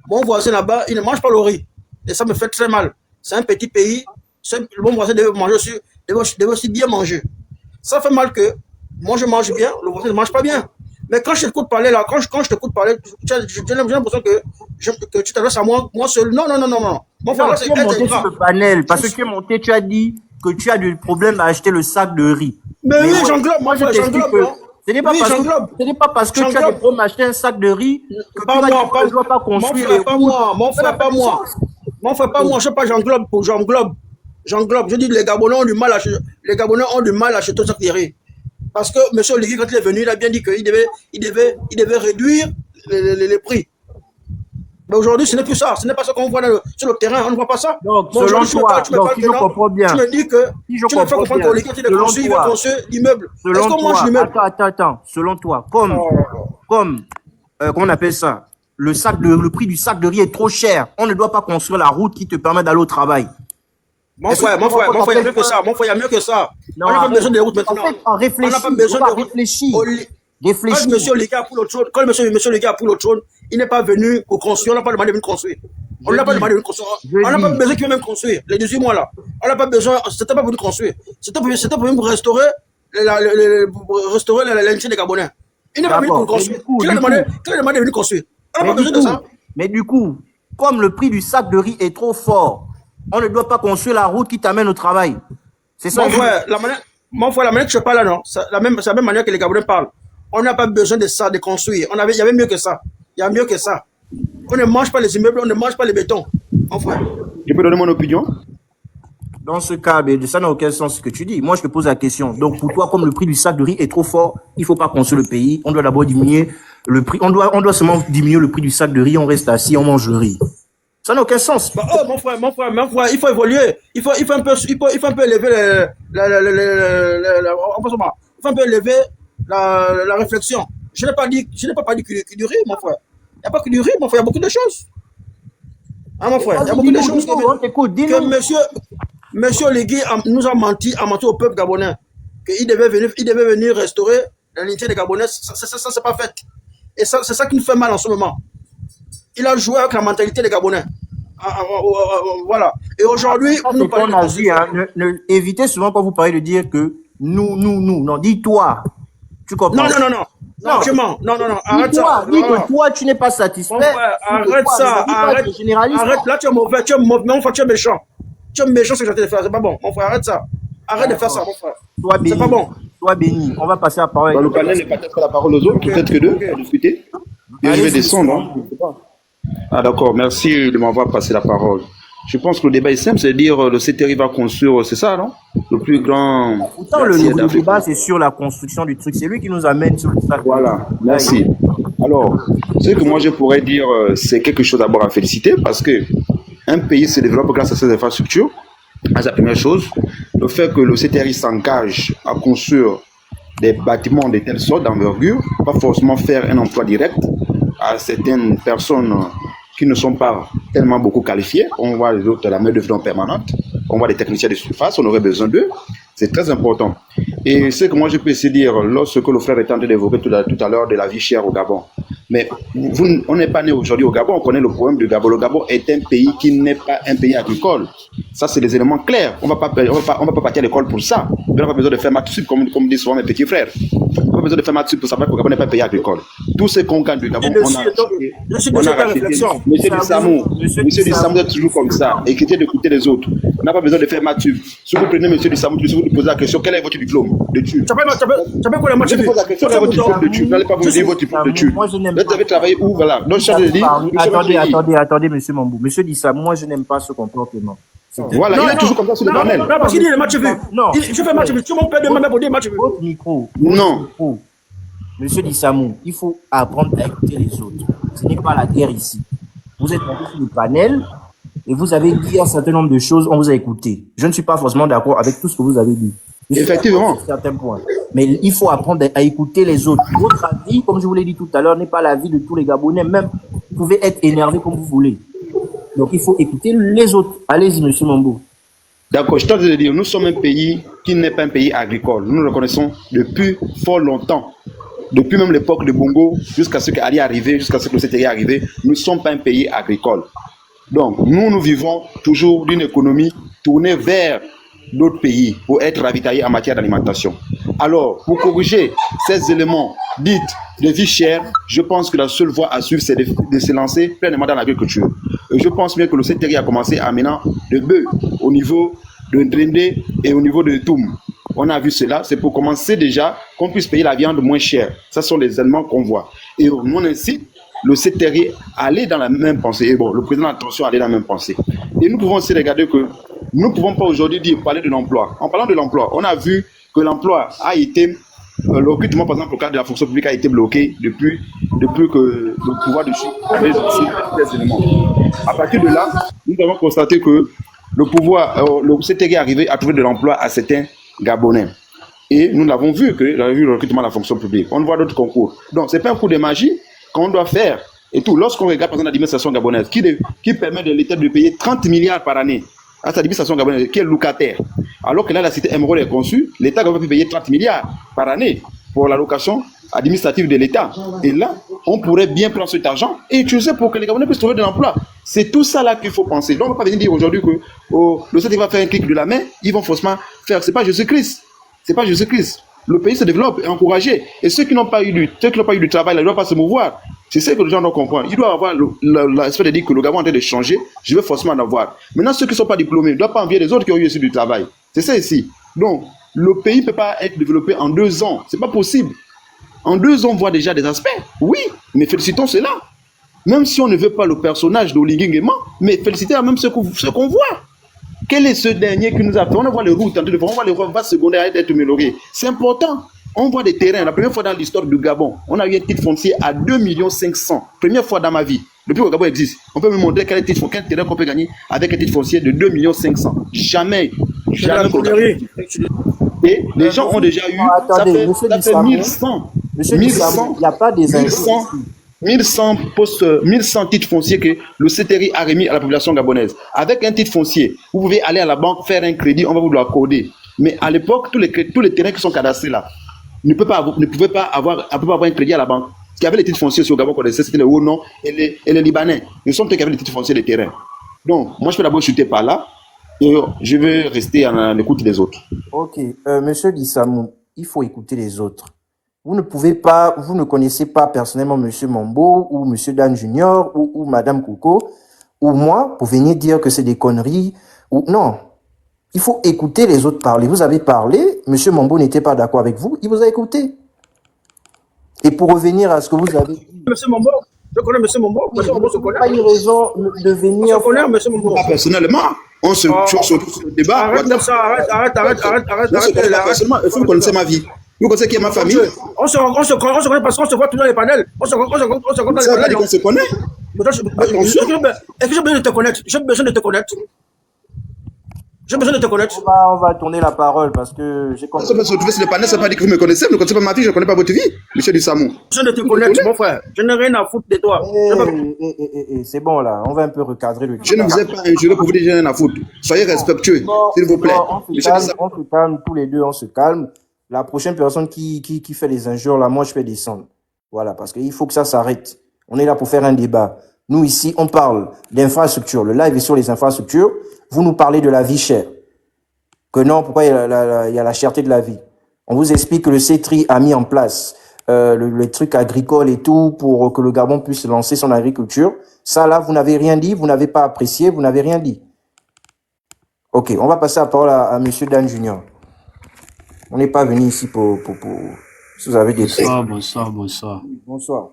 mon voisin là-bas, il ne mange pas le riz. Et ça me fait très mal. C'est un petit pays. Mon voisin devait manger aussi, devait aussi bien manger. Ça fait mal que moi, je mange bien, le voisin ne mange pas bien. Mais quand je t'écoute parler là, quand je t'écoute parler, j'ai l'impression que tu t'adresses à moi seul. Non, non, non, non, non. Mon frère,
Non,
là,
tu
c'est
es monté
être
sur le panel parce que tu es monté, tu as dit que tu as du problème à acheter le sac de riz.
Mais oui,
moi,
j'englobe,
moi,
mon
je
frère,
t'explique
j'englobe.
que
Hein.
ce n'est pas,
Oui,
parce que,
j'englobe.
ce n'est pas parce que tu as des
J'englobe.
problèmes à acheter un sac de riz que
Pas
tu vas dire
moi,
que tu ne dois pas
mon
construire les
frère, pas
routes.
moi, mon
Ça n'a
frère,
pas
pas
de
moi.
sens.
Mon frère, pas moi, je sais pas, j'englobe. Je dis, les Gabonais ont du mal à acheter, les Gabonais ont du mal à acheter un sac de riz. Parce que M. Oligui, quand il est venu, il a bien dit qu'il devait réduire les prix. Mais aujourd'hui, ce n'est plus ça. Ce n'est pas ça qu'on voit sur le terrain. On ne voit pas ça.
Donc,
Bon,
selon
aujourd'hui,
toi,
tu me
donc,
parles
si je
maintenant,
comprends bien,
tu me dis que
si je
tu me fais
comprends
comprendre
bien,
qu'Oligui, il veut construire l'immeuble. Est-ce
selon
qu'on mange
toi,
l'immeuble?
attends, selon toi, comment on appelle ça? Le prix du sac de riz est trop cher. On ne doit pas construire la route qui te permet d'aller au travail.
Mon frère, il y a mieux que ça. Mon frère, il y a mieux que ça.
Non,
On n'a pas besoin de route maintenant.
En fait, on
On n'a pas
réfléchit,
besoin
on va
de route.
réfléchir.
Quand
Réfléchis.
M. Oligui a pris l'autre trône, il n'est pas venu pour construire. On n'a pas demandé de venir construire. On n'a pas demandé de venir construire. On n'a pas besoin qu'il vienne même construire. Les 18 mois là. On n'a pas besoin. C'était pas pour nous construire. C'était pour restaurer l'industrie des Gabonais. Il n'est pas venu pour construire. Qui a demandé de venir construire? On n'a pas besoin de ça.
Mais du coup, comme le prix du sac de riz est trop fort, on ne doit pas construire la route qui t'amène au travail. C'est ça.
Mon frère, la manière que je parle là, non, c'est la même manière que les Gabonais parlent. On n'a pas besoin de ça, de construire. Il y avait mieux que ça. Il y a mieux que ça. On ne mange pas les immeubles, on ne mange pas les bétons. Mon frère.
Je peux donner mon opinion?
Dans ce cas, ça n'a aucun sens ce que tu dis. Moi, je te pose la question. Donc, pour toi, comme le prix du sac de riz est trop fort, il ne faut pas construire le pays. On doit d'abord diminuer le prix. On doit seulement diminuer le prix du sac de riz. On reste assis, on mange le riz. Ça n'a aucun sens.
Bah, oh, mon frère, il faut évoluer. Il faut un peu élever la réflexion. Je n'ai pas dit que du riz, mon frère. Il n'y a pas que du riz, mon frère, il y a beaucoup de choses. Hein, mon frère, il y a beaucoup de choses que monsieur Oligui nous a menti au peuple gabonais. Qu'il devait venir restaurer l'unité des Gabonais. Ça, c'est pas fait. Et ça, c'est ça qui nous fait mal en ce moment. Il a joué avec la mentalité des Gabonais. Voilà. Et aujourd'hui,
nous parlons de évitez souvent quand vous parlez de dire que nous. Non, dis-toi. Tu comprends?
Non, je mens. Non, arrête ça.
Dis que toi, tu n'es pas satisfait.
Arrête ça. Arrête. Là, tu es mauvais. Mon frère, tu es méchant. Tu es méchant, c'est que j'étais de faire. C'est pas bon. Mon frère, arrête ça. Arrête de faire ça, mon frère. C'est pas bon.
Sois béni. On va passer à la parole.
Le panel n'est pas peut-être la parole aux autres, peut-être que deux, pour discuter. Et je vais descendre. Hein. Je ne sais pas. Ah d'accord, merci de m'avoir passé la parole. Je pense que le débat est simple, c'est de dire le CTRI va construire, c'est ça, non? Le plus grand...
Pourtant, le débat, c'est sur la construction du truc. C'est lui qui nous amène sur le sac.
Voilà, merci. Alors, ce que moi je pourrais dire, c'est quelque chose d'abord à féliciter, parce que un pays se développe grâce à ses infrastructures. C'est la première chose. Le fait que le CTRI s'engage à construire des bâtiments de telle sorte, d'envergure, pas forcément faire un emploi direct à certaines personnes qui ne sont pas tellement beaucoup qualifiées. On voit les autres, la main-d'œuvre permanente, on voit des techniciens de surface, on aurait besoin d'eux. C'est très important. Et ce que moi je peux essayer de dire, lorsque le frère est en train d'évoquer tout à l'heure de la vie chère au Gabon, mais on n'est pas né aujourd'hui au Gabon, on connaît le problème du Gabon. Le Gabon est un pays qui n'est pas un pays agricole. Ça, c'est des éléments clairs. On va pas partir à l'école pour ça. On n'a pas besoin de faire maths sup, comme disent souvent mes petits frères. On n'a pas besoin de faire maths sup pour savoir que le Gabon n'est pas un pays agricole. Tout ce qu'on gagne du Gabon, on a racheté. Monsieur Dissamou est toujours comme ça, et qui d'écouter les autres. On n'a pas besoin de faire maths sup. Si vous prenez Monsieur Dissamou, vous lui posez la question, quel est votre diplôme d'études?
Tu n'as quoi les matchs?
Je vous pose la question, quel est votre diplôme d'études? Vous n'allez pas vous dire votre diplôme d'études. Vous avez travaillé où? Voilà. Donc,
Attendez, monsieur Mambou. Monsieur Dissamou, moi, je n'aime pas ce comportement.
Voilà, il est toujours comme ça sur le panel.
Non, parce qu'il dit les matchs vus. Je fais match vu. Tu m'en pères de ma mère pour dire match vu.
Votre micro.
Non.
Monsieur Dissamou, il faut apprendre à écouter les autres. Ce n'est pas la guerre ici. Vous êtes monté sur le panel et vous avez dit un certain nombre de choses, on vous a écouté. Je ne suis pas forcément d'accord avec tout ce que vous avez dit.
Effectivement.
Sur certains points. Mais il faut apprendre à écouter les autres. Votre avis, comme je vous l'ai dit tout à l'heure, n'est pas l'avis de tous les Gabonais. Même, vous pouvez être énervé comme vous voulez. Donc, il faut écouter les autres. Allez-y, monsieur Mambou.
D'accord, je t'en de dire, nous sommes un pays qui n'est pas un pays agricole. Nous le connaissons depuis fort longtemps. depuis même l'époque de Bongo, jusqu'à ce qu'Ali est arrivé, jusqu'à ce que le CTRI est arrivé, nous ne sommes pas un pays agricole. Donc, nous vivons toujours d'une économie tournée vers d'autres pays pour être ravitaillés en matière d'alimentation. Alors, pour corriger ces éléments dits de vie chère, je pense que la seule voie à suivre, c'est de se lancer pleinement dans l'agriculture. Et je pense bien que le CTRI a commencé en menant de bœufs au niveau de Ndrende et au niveau de Toum. On a vu cela, c'est pour commencer déjà qu'on puisse payer la viande moins chère. Ce sont les éléments qu'on voit. Et on incite le CTRI à aller dans la même pensée. Et bon, le président attention à aller dans la même pensée. Et nous pouvons aussi regarder que nous ne pouvons pas aujourd'hui parler de l'emploi. En parlant de l'emploi, on a vu que l'emploi a été, le recrutement par exemple au cadre de la fonction publique a été bloqué depuis que le pouvoir de Chine avait lancé des éléments. À partir de là, nous avons constaté que le pouvoir, le CTRI est arrivé à trouver de l'emploi à certains Gabonais. Et nous l'avons vu, le recrutement de la fonction publique. On voit d'autres concours. Donc, ce n'est pas un coup de magie qu'on doit faire. Et tout. Lorsqu'on regarde par exemple l'administration gabonaise, qui permet de l'État de payer 30 milliards par année à cette administration gabonaise, qui est locataire, alors que là, la cité Emerald est conçue, l'État va payer 30 milliards par année pour l'allocation administrative de l'État. Et là, on pourrait bien prendre cet argent et utiliser pour que les Gabonais puissent trouver de l'emploi. C'est tout ça là qu'il faut penser. Donc, on ne va pas venir dire aujourd'hui que le CETI va faire un clic de la main, ils vont forcément faire. Ce n'est pas Jésus-Christ. C'est pas Jésus-Christ. Le pays se développe et encouragé. Et ceux qui n'ont pas eu du travail, ils ne doivent pas se mouvoir. C'est ça que les gens doivent comprendre. Ils doivent avoir l'aspect de dire que le Gabon est en train de changer, je vais forcément en avoir. Maintenant, ceux qui ne sont pas diplômés ne doivent pas envier les autres qui ont eu aussi du travail. C'est ça ici. Donc, le pays ne peut pas être développé en 2 ans. Ce n'est pas possible. En 2 ans, on voit déjà des aspects. Oui, mais félicitons cela. Même si on ne veut pas le personnage d'Oligui Nguema, mais félicitez même ce qu'on voit. Quel est ce dernier qui nous a fait? On voit les routes, on voit les voies secondaires être améliorées. C'est important. On voit des terrains. La première fois dans l'histoire du Gabon, on a eu un titre foncier à 2,5 millions. Première fois dans ma vie. Depuis que le Gabon existe. On peut me montrer quel terrain qu'on peut gagner avec un titre foncier de 2,5 millions. Jamais. Jamais. Et les gens ont déjà eu.
Attendez,
ça fait 1100.
Monsieur 1100. Il n'y a pas des
1100 titres fonciers que le CTRI a remis à la population gabonaise. Avec un titre foncier, vous pouvez aller à la banque, faire un crédit, on va vous l'accorder. Mais à l'époque, tous les terrains qui sont cadastrés là ne pouvaient pas avoir un crédit à la banque. Ce qui avait les titres fonciers sur le Gabon, c'était les Hauts-Noms et les Libanais. Nous sommes ceux qui avaient les titres fonciers des terrains. Donc, moi, je peux d'abord chuter par là et je vais rester à l'écoute des autres.
Ok. Monsieur Dissamou, il faut écouter les autres. Vous ne connaissez pas personnellement Monsieur Mambo ou Monsieur Dan Junior ou Madame Koko ou moi pour venir dire que c'est des conneries ou non. Il faut écouter les autres parler. Vous avez parlé, Monsieur Mambo n'était pas d'accord avec vous, il vous a écouté. Et pour revenir à ce que vous avez dit.
Monsieur Mambo, je connais Monsieur Mambo. Monsieur Mambo se connaît.
Pas une raison de venir.
On se connaît Monsieur Mambo.
Personnellement, on se le débat.
Arrête comme ça, arrête.
Personnellement, est-ce que vous connaissez ma vie? Vous connaissez qui est ma famille?
On se connaît parce qu'on se voit tous dans les panels. On se connaît dans les panels.
On se connaît.
Est-ce que j'ai besoin de te connaître? J'ai besoin de te connaître.
On va tourner la parole parce que j'ai compris.
Se retrouver sur le panel, ça ne veut pas dire que vous me connaissez. Vous ne connaissez pas ma vie, je ne connais pas votre vie, monsieur Dissamou.
J'ai besoin de te connaître, mon frère. Je n'ai rien à foutre de toi.
C'est bon là, on va un peu recadrer le truc.
Je ne vous ai pas injuré pour vous dire que j'ai rien à foutre. Soyez respectueux, s'il vous plaît.
On se calme, tous les deux, on se calme. La prochaine personne qui fait les injures, là, moi, je vais descendre. Voilà, parce qu'il faut que ça s'arrête. On est là pour faire un débat. Nous, ici, on parle d'infrastructures. Le live est sur les infrastructures. Vous nous parlez de la vie chère. Que non, pourquoi il y a la cherté de la vie. On vous explique que le CETRI a mis en place le truc agricole et tout pour que le Gabon puisse lancer son agriculture. Ça, là, vous n'avez rien dit, vous n'avez pas apprécié, vous n'avez rien dit. Ok, on va passer la parole à Monsieur Dan Junior. On n'est pas venu ici pour... Si vous avez des...
Bonsoir.
Bonsoir.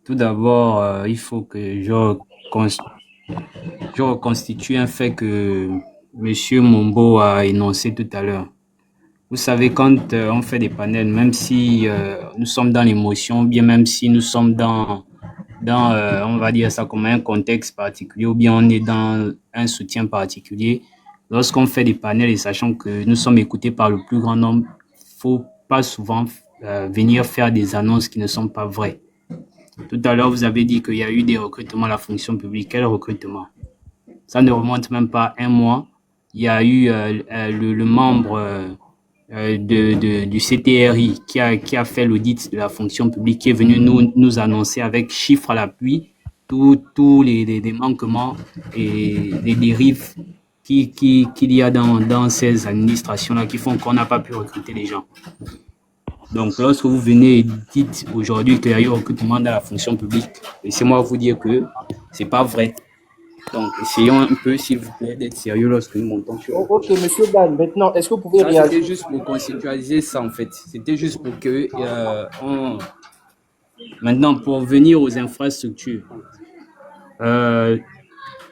Tout d'abord, il faut que je reconstitue un fait que Monsieur Mambo a énoncé tout à l'heure. Vous savez, quand on fait des panels, même si nous sommes dans l'émotion, bien même si nous sommes dans on va dire ça comme un contexte particulier, ou bien on est dans un soutien particulier, lorsqu'on fait des panels et sachant que nous sommes écoutés par le plus grand nombre, faut pas souvent venir faire des annonces qui ne sont pas vraies. Tout à l'heure, vous avez dit qu'il y a eu des recrutements à la fonction publique. Quel recrutement? Ça ne remonte même pas 1 mois. Il y a eu le membre du CTRI qui a fait l'audit de la fonction publique, qui est venu nous annoncer avec chiffres à l'appui tous les manquements et les dérives qu'il y a dans ces administrations-là qui font qu'on n'a pas pu recruter les gens. Donc, lorsque vous venez et dites aujourd'hui qu'il y a eu recrutement dans la fonction publique, laissez-moi vous dire que c'est pas vrai. Donc, essayons un peu, s'il vous plaît, d'être sérieux lorsque nous montons sur.
Ok, monsieur Dan, maintenant, est-ce que vous pouvez
Ça,
réagir?
c'était juste pour conceptualiser ça, en fait. C'était juste pour que Maintenant, pour venir aux infrastructures,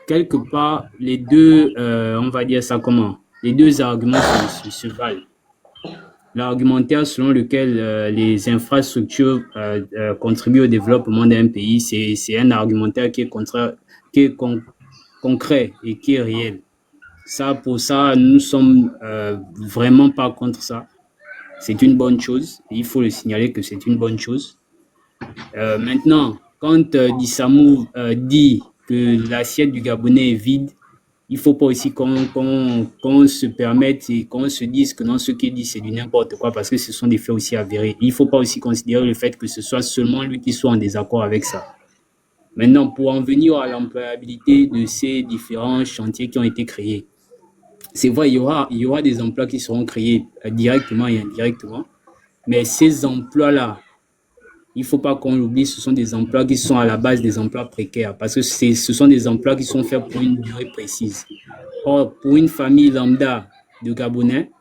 quelque part, les deux, on va dire ça comment? Les deux arguments se valent. L'argumentaire selon lequel les infrastructures contribuent au développement d'un pays, c'est un argumentaire qui est concret et qui est réel. Ça, pour ça, nous sommes vraiment pas contre ça. C'est une bonne chose. Il faut le signaler que c'est une bonne chose. Maintenant, quand Dissamou dit que l'assiette du Gabonais est vide, il ne faut pas aussi qu'on se permette et qu'on se dise que non, ce qu'il dit, c'est du n'importe quoi, parce que ce sont des faits aussi avérés. Il ne faut pas aussi considérer le fait que ce soit seulement lui qui soit en désaccord avec ça. Maintenant, pour en venir à l'employabilité de ces différents chantiers qui ont été créés, c'est vrai, il y aura des emplois qui seront créés directement et indirectement, mais ces emplois-là, il ne faut pas qu'on l'oublie, ce sont des emplois qui sont à la base des emplois précaires, parce que ce sont des emplois qui sont faits pour une durée précise. Or, pour une famille lambda de Gabonais,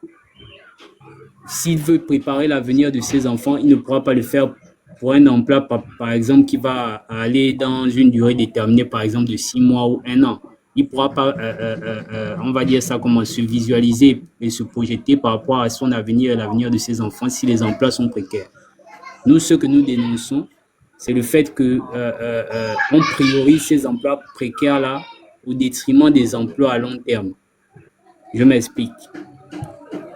s'il veut préparer l'avenir de ses enfants, il ne pourra pas le faire pour un emploi, par exemple, qui va aller dans une durée déterminée, par exemple de 6 mois ou 1 an. Il ne pourra pas, on va dire ça, comment se visualiser et se projeter par rapport à son avenir et l'avenir de ses enfants si les emplois sont précaires. Nous, ce que nous dénonçons, c'est le fait qu'on priorise ces emplois précaires-là au détriment des emplois à long terme. Je m'explique.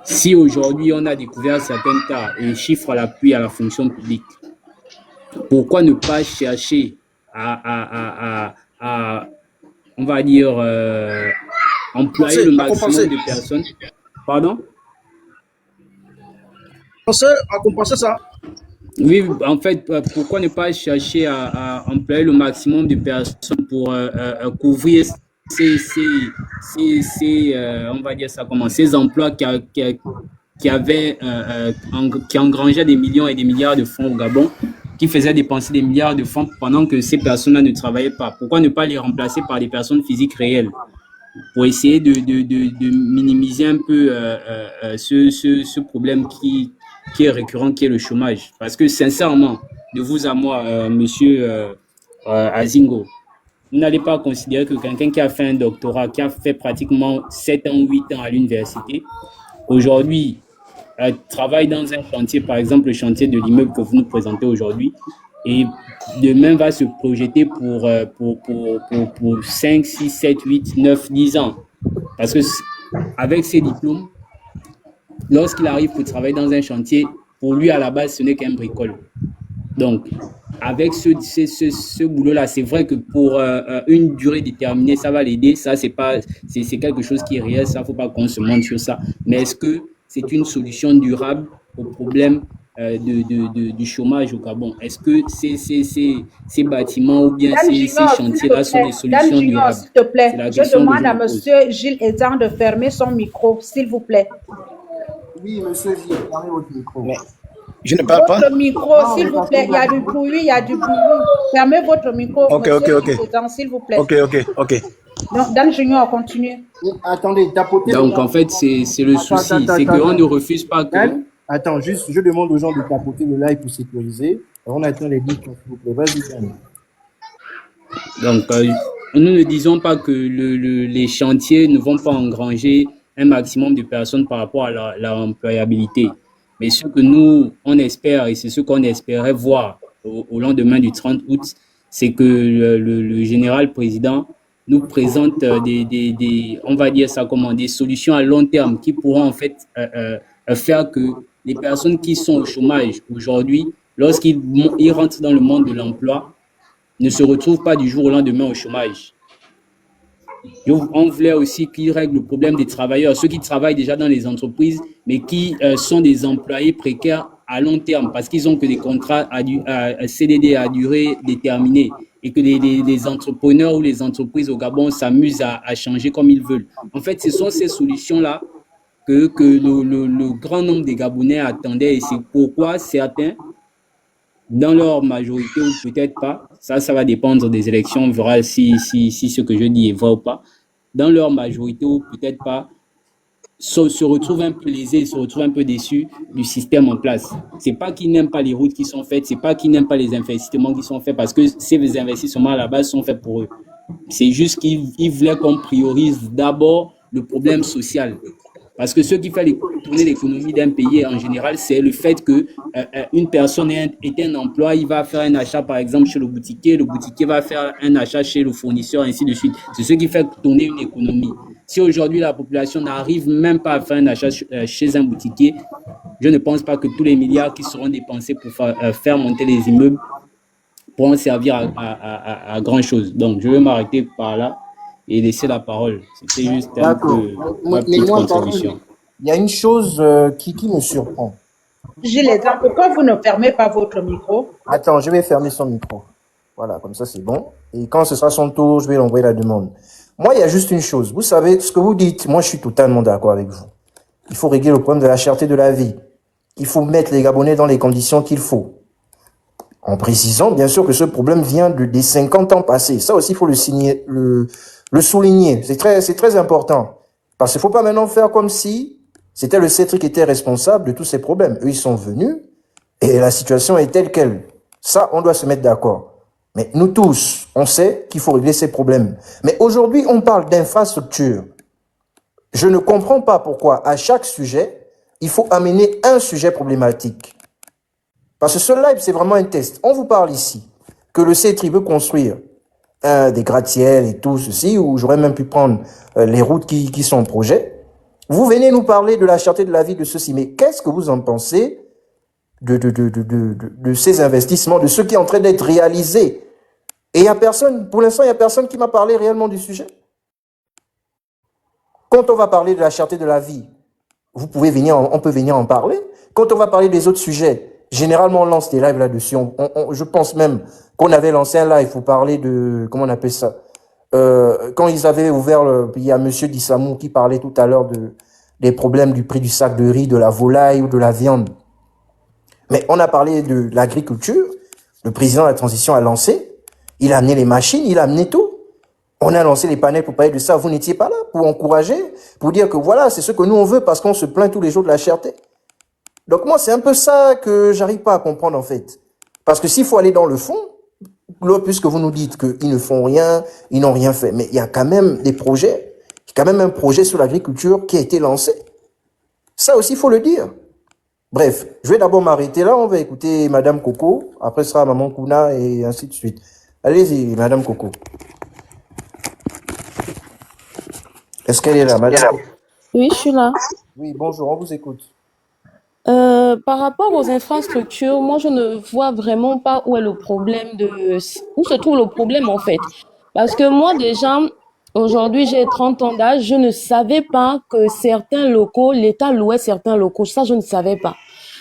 Si aujourd'hui, on a découvert certains cas et chiffres à l'appui à la fonction publique, pourquoi ne pas chercher à on va dire, employer le maximum de personnes? Pardon?
À compenser ça.
Oui, en fait, pourquoi ne pas chercher à employer le maximum de personnes pour couvrir on va dire ça comment, ces emplois qui engrangeaient des millions et des milliards de francs au Gabon, qui faisaient dépenser des milliards de francs pendant que ces personnes-là ne travaillaient pas. Pourquoi ne pas les remplacer par des personnes physiques réelles pour essayer de minimiser un peu ce problème qui est récurrent, qui est le chômage. Parce que sincèrement, de vous à moi, monsieur Azingo, vous n'allez pas considérer que quelqu'un qui a fait un doctorat, qui a fait pratiquement 7 ans, 8 ans à l'université, aujourd'hui, travaille dans un chantier, par exemple le chantier de l'immeuble que vous nous présentez aujourd'hui, et demain va se projeter pour 5, 6, 7, 8, 9, 10 ans. Parce que avec ses diplômes, lorsqu'il arrive pour travailler dans un chantier, pour lui, à la base, ce n'est qu'un bricole. Donc, avec ce boulot-là, c'est vrai que pour une durée déterminée, ça va l'aider. Ça, c'est quelque chose qui est réel. Ça, il ne faut pas qu'on se monte sur ça. Mais est-ce que c'est une solution durable au problème du chômage au Gabon? Est-ce que ces bâtiments ou bien ces chantiers-là sont des solutions durables?
S'il te plaît, je demande à monsieur Gilles Ezan de fermer son micro, s'il vous plaît.
Oui, monsieur Gilles, fermez votre micro.
Mais je ne parle pas.
Votre micro, s'il vous plaît. Il y a du bruit, il y a du bruit. Fermez votre micro, monsieur Gilles Ezan, s'il vous plaît.
Ok.
Donc, Dan Junior, continue.
Attendez, tapotez.
Donc, en fait, c'est le souci. C'est qu'on ne refuse pas que...
Attends, juste, je demande aux gens de tapoter le live pour sécuriser. On attend les 10, s'il vous plaît. Vas-y, Dan.
Donc, nous ne disons pas que les chantiers ne vont pas engranger un maximum de personnes par rapport à leur employabilité. Mais ce que nous, on espère, et c'est ce qu'on espérait voir au lendemain du 30 août, c'est que le général président nous présente on va dire ça comment, des solutions à long terme qui pourront en fait faire que les personnes qui sont au chômage aujourd'hui, lorsqu'ils rentrent dans le monde de l'emploi, ne se retrouvent pas du jour au lendemain au chômage. On voulait aussi qu'ils règlent le problème des travailleurs, ceux qui travaillent déjà dans les entreprises, mais qui sont des employés précaires à long terme, parce qu'ils ont que des contrats à CDD à durée déterminée, et que les entrepreneurs ou les entreprises au Gabon s'amusent à changer comme ils veulent. En fait, ce sont ces solutions-là que le grand nombre des Gabonais attendaient, et c'est pourquoi certains, dans leur majorité ou peut-être pas, ça va dépendre des élections, on verra si ce que je dis est vrai ou pas, dans leur majorité ou peut-être pas, se retrouvent un peu lésés, se retrouvent un peu déçus du système en place. C'est pas qu'ils n'aiment pas les routes qui sont faites, c'est pas qu'ils n'aiment pas les investissements qui sont faits, parce que ces investissements à la base sont faits pour eux. C'est juste qu'ils voulaient qu'on priorise d'abord le problème social. Parce que ce qui fait tourner l'économie d'un pays en général, c'est le fait que une personne ait un emploi, il va faire un achat par exemple chez le boutiquier va faire un achat chez le fournisseur, ainsi de suite. C'est ce qui fait tourner une économie. Si aujourd'hui la population n'arrive même pas à faire un achat chez un boutiquier, je ne pense pas que tous les milliards qui seront dépensés pour faire monter les immeubles pourront servir à grand chose. Donc je vais m'arrêter par là et laisser la parole. C'était juste un peu ma petite contribution.
Il y a une chose qui me surprend.
Gilles, pourquoi vous ne fermez pas votre micro?
Attends, je vais fermer son micro. Voilà, comme ça c'est bon. Et quand ce sera son tour, je vais lui envoyer la demande. Moi, il y a juste une chose. Vous savez, ce que vous dites, moi je suis totalement d'accord avec vous. Il faut régler le problème de la cherté de la vie. Il faut mettre les Gabonais dans les conditions qu'il faut. En précisant, bien sûr, que ce problème vient des 50 ans passés. Ça aussi, il faut le souligner. C'est très important. Parce qu'il ne faut pas maintenant faire comme si c'était le CETRI qui était responsable de tous ces problèmes. Eux, ils sont venus et la situation est telle qu'elle. Ça, on doit se mettre d'accord. Mais nous tous, on sait qu'il faut régler ces problèmes. Mais aujourd'hui, on parle d'infrastructure. Je ne comprends pas pourquoi, à chaque sujet, il faut amener un sujet problématique. Parce que ce live, c'est vraiment un test. On vous parle ici que le CETRI veut construire des gratte-ciel et tout ceci, où j'aurais même pu prendre les routes qui sont en projet. Vous venez nous parler de la cherté de la vie de ceci. Mais qu'est-ce que vous en pensez de ces investissements, de ce qui est en train d'être réalisé? Et il y a personne, pour l'instant, il n'y a personne qui m'a parlé réellement du sujet. Quand on va parler de la cherté de la vie, on peut venir en parler. Quand on va parler des autres sujets, généralement, on lance des lives là-dessus. Je pense même qu'on avait lancé un live pour parler de, comment on appelle ça, quand ils avaient ouvert, il y a monsieur Dissamou qui parlait tout à l'heure des problèmes du prix du sac de riz, de la volaille ou de la viande. Mais on a parlé de l'agriculture. Le président de la transition a lancé. Il a amené les machines, il a amené tout. On a lancé les panels pour parler de ça. Vous n'étiez pas là pour encourager, pour dire que voilà, c'est ce que nous on veut parce qu'on se plaint tous les jours de la cherté. Donc moi, c'est un peu ça que j'arrive pas à comprendre en fait. Parce que s'il faut aller dans le fond, puisque vous nous dites qu'ils ne font rien, ils n'ont rien fait, mais il y a quand même des projets, il y a quand même un projet sur l'agriculture qui a été lancé. Ça aussi, il faut le dire. Bref, je vais d'abord m'arrêter là, on va écouter Madame Coco, après ce sera Maman Kuna et ainsi de suite. Allez-y, Madame Coco. Est-ce qu'elle est là, Madame?
Oui, je suis là.
Oui, bonjour, on vous écoute.
Par rapport aux infrastructures, moi, je ne vois vraiment pas où est le problème où se trouve le problème, en fait. Parce que moi, déjà, aujourd'hui, j'ai 30 ans d'âge, je ne savais pas que certains locaux, l'État louait certains locaux. Ça, je ne savais pas.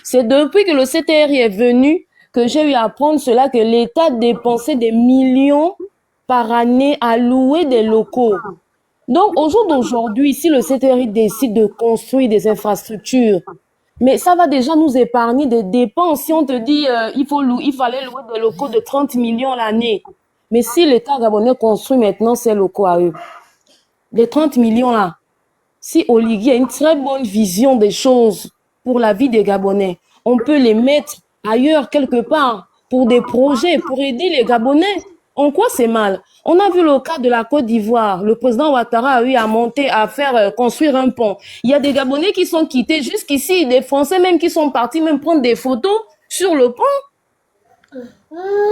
C'est depuis que le CTRI est venu que j'ai eu à apprendre cela, que l'État dépensait des millions par année à louer des locaux. Donc, au jour d'aujourd'hui, si le CTRI décide de construire des infrastructures, mais ça va déjà nous épargner des dépenses. Si on te dit il fallait louer des locaux de 30 millions l'année. Mais si l'État gabonais construit maintenant ces locaux à eux, les 30 millions là, si Oligui a une très bonne vision des choses pour la vie des Gabonais, on peut les mettre ailleurs quelque part pour des projets, pour aider les Gabonais. En quoi c'est mal? On a vu le cas de la Côte d'Ivoire. Le président Ouattara a eu à monter, à faire construire un pont. Il y a des Gabonais qui sont quittés jusqu'ici, des Français même qui sont partis même prendre des photos sur le pont.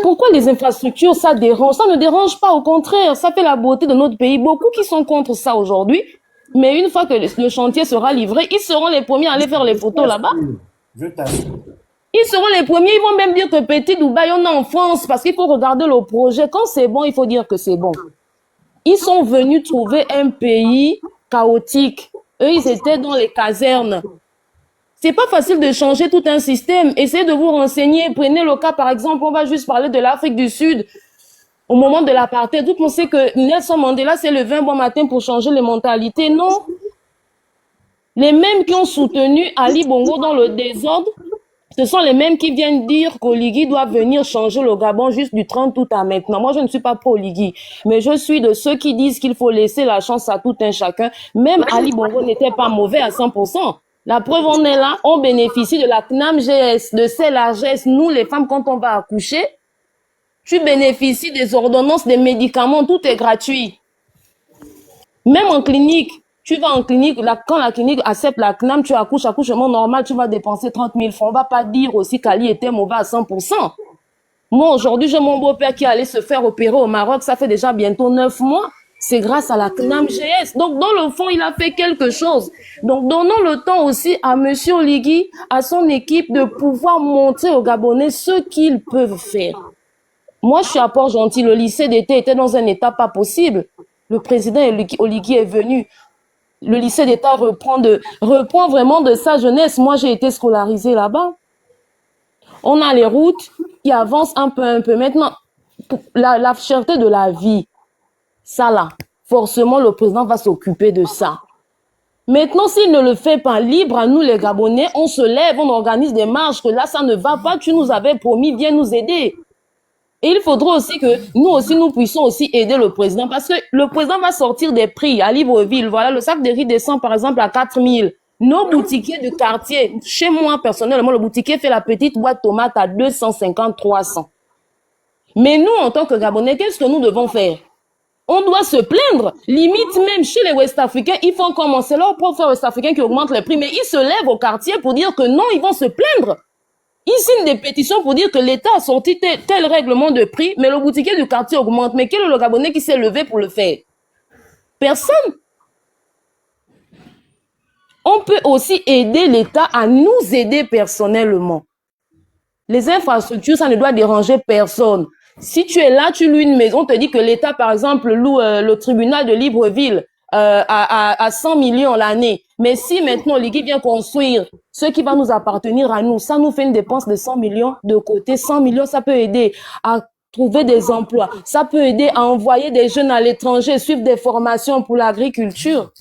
Pourquoi les infrastructures, ça dérange? Ça ne dérange pas, au contraire, ça fait la beauté de notre pays. Beaucoup qui sont contre ça aujourd'hui, mais une fois que le chantier sera livré, ils seront les premiers à aller faire les photos là-bas.
Je t'assure.
Ils seront les premiers, ils vont même dire que Petit Dubaï, on est en France, parce qu'il faut regarder le projet. Quand c'est bon, il faut dire que c'est bon. Ils sont venus trouver un pays chaotique. Eux, ils étaient dans les casernes. C'est pas facile de changer tout un système. Essayez de vous renseigner. Prenez le cas, par exemple, on va juste parler de l'Afrique du Sud. Au moment de l'apartheid, tout le monde sait que Nelson Mandela s'est levé un bon matin pour changer les mentalités. Non. Les mêmes qui ont soutenu Ali Bongo dans le désordre, ce sont les mêmes qui viennent dire qu'Oligui doit venir changer le Gabon juste du 30 août à maintenant. Moi, je ne suis pas pro-Oligui, mais je suis de ceux qui disent qu'il faut laisser la chance à tout un chacun. Même Ali Bongo n'était pas mauvais à 100%. La preuve, on est là, on bénéficie de la CNAM-GS, de ces largesses. Nous, les femmes, quand on va accoucher, tu bénéficies des ordonnances, des médicaments, tout est gratuit. Même en clinique, tu vas en clinique, quand la clinique accepte la CNAM, tu accouches, accouchement normal, tu vas dépenser 30 000 francs. On va pas dire aussi qu'Ali était mauvais à 100%. Moi, aujourd'hui, j'ai mon beau-père qui allait se faire opérer au Maroc, ça fait déjà bientôt 9 mois. C'est grâce à la CNAM-GS. Donc, dans le fond, il a fait quelque chose. Donc, donnons le temps aussi à Monsieur Oligui, à son équipe, de pouvoir montrer aux Gabonais ce qu'ils peuvent faire. Moi, je suis à Port-Gentil. Le lycée d'été était dans un état pas possible. Le président Oligui est venu. Le lycée d'État reprend vraiment de sa jeunesse. Moi, j'ai été scolarisée là-bas. On a les routes qui avancent un peu. Maintenant, la cherté de la vie, ça là, forcément, le président va s'occuper de ça. Maintenant, s'il ne le fait pas, libre à nous les Gabonais, on se lève, on organise des marches, que là, ça ne va pas, tu nous avais promis, viens nous aider. Et il faudra aussi que nous puissions aussi aider le président, parce que le président va sortir des prix à Libreville. Voilà, le sac de riz descend par exemple à 4 000. Nos boutiquiers du quartier, chez moi personnellement, le boutiquier fait la petite boîte tomate à 250, 300. Mais nous, en tant que Gabonais, qu'est-ce que nous devons faire? On doit se plaindre. Limite même chez les Ouest-Africains, ils font comment? C'est leur propre Ouest-Africain qui augmente les prix, mais ils se lèvent au quartier pour dire que non, ils vont se plaindre. Ils signent des pétitions pour dire que l'État a sorti tel règlement de prix, mais le boutiquier du quartier augmente. Mais quel est le Gabonais qui s'est levé pour le faire? Personne. On peut aussi aider l'État à nous aider personnellement. Les infrastructures, ça ne doit déranger personne. Si tu es là, tu loues une maison, on te dit que l'État, par exemple, loue le tribunal de Libreville à 100 millions l'année. Mais si maintenant Oligui vient construire ce qui va nous appartenir à nous, ça nous fait une dépense de 100 millions de côté. 100 millions, ça peut aider à trouver des emplois. Ça peut aider à envoyer des jeunes à l'étranger, suivre des formations pour l'agriculture.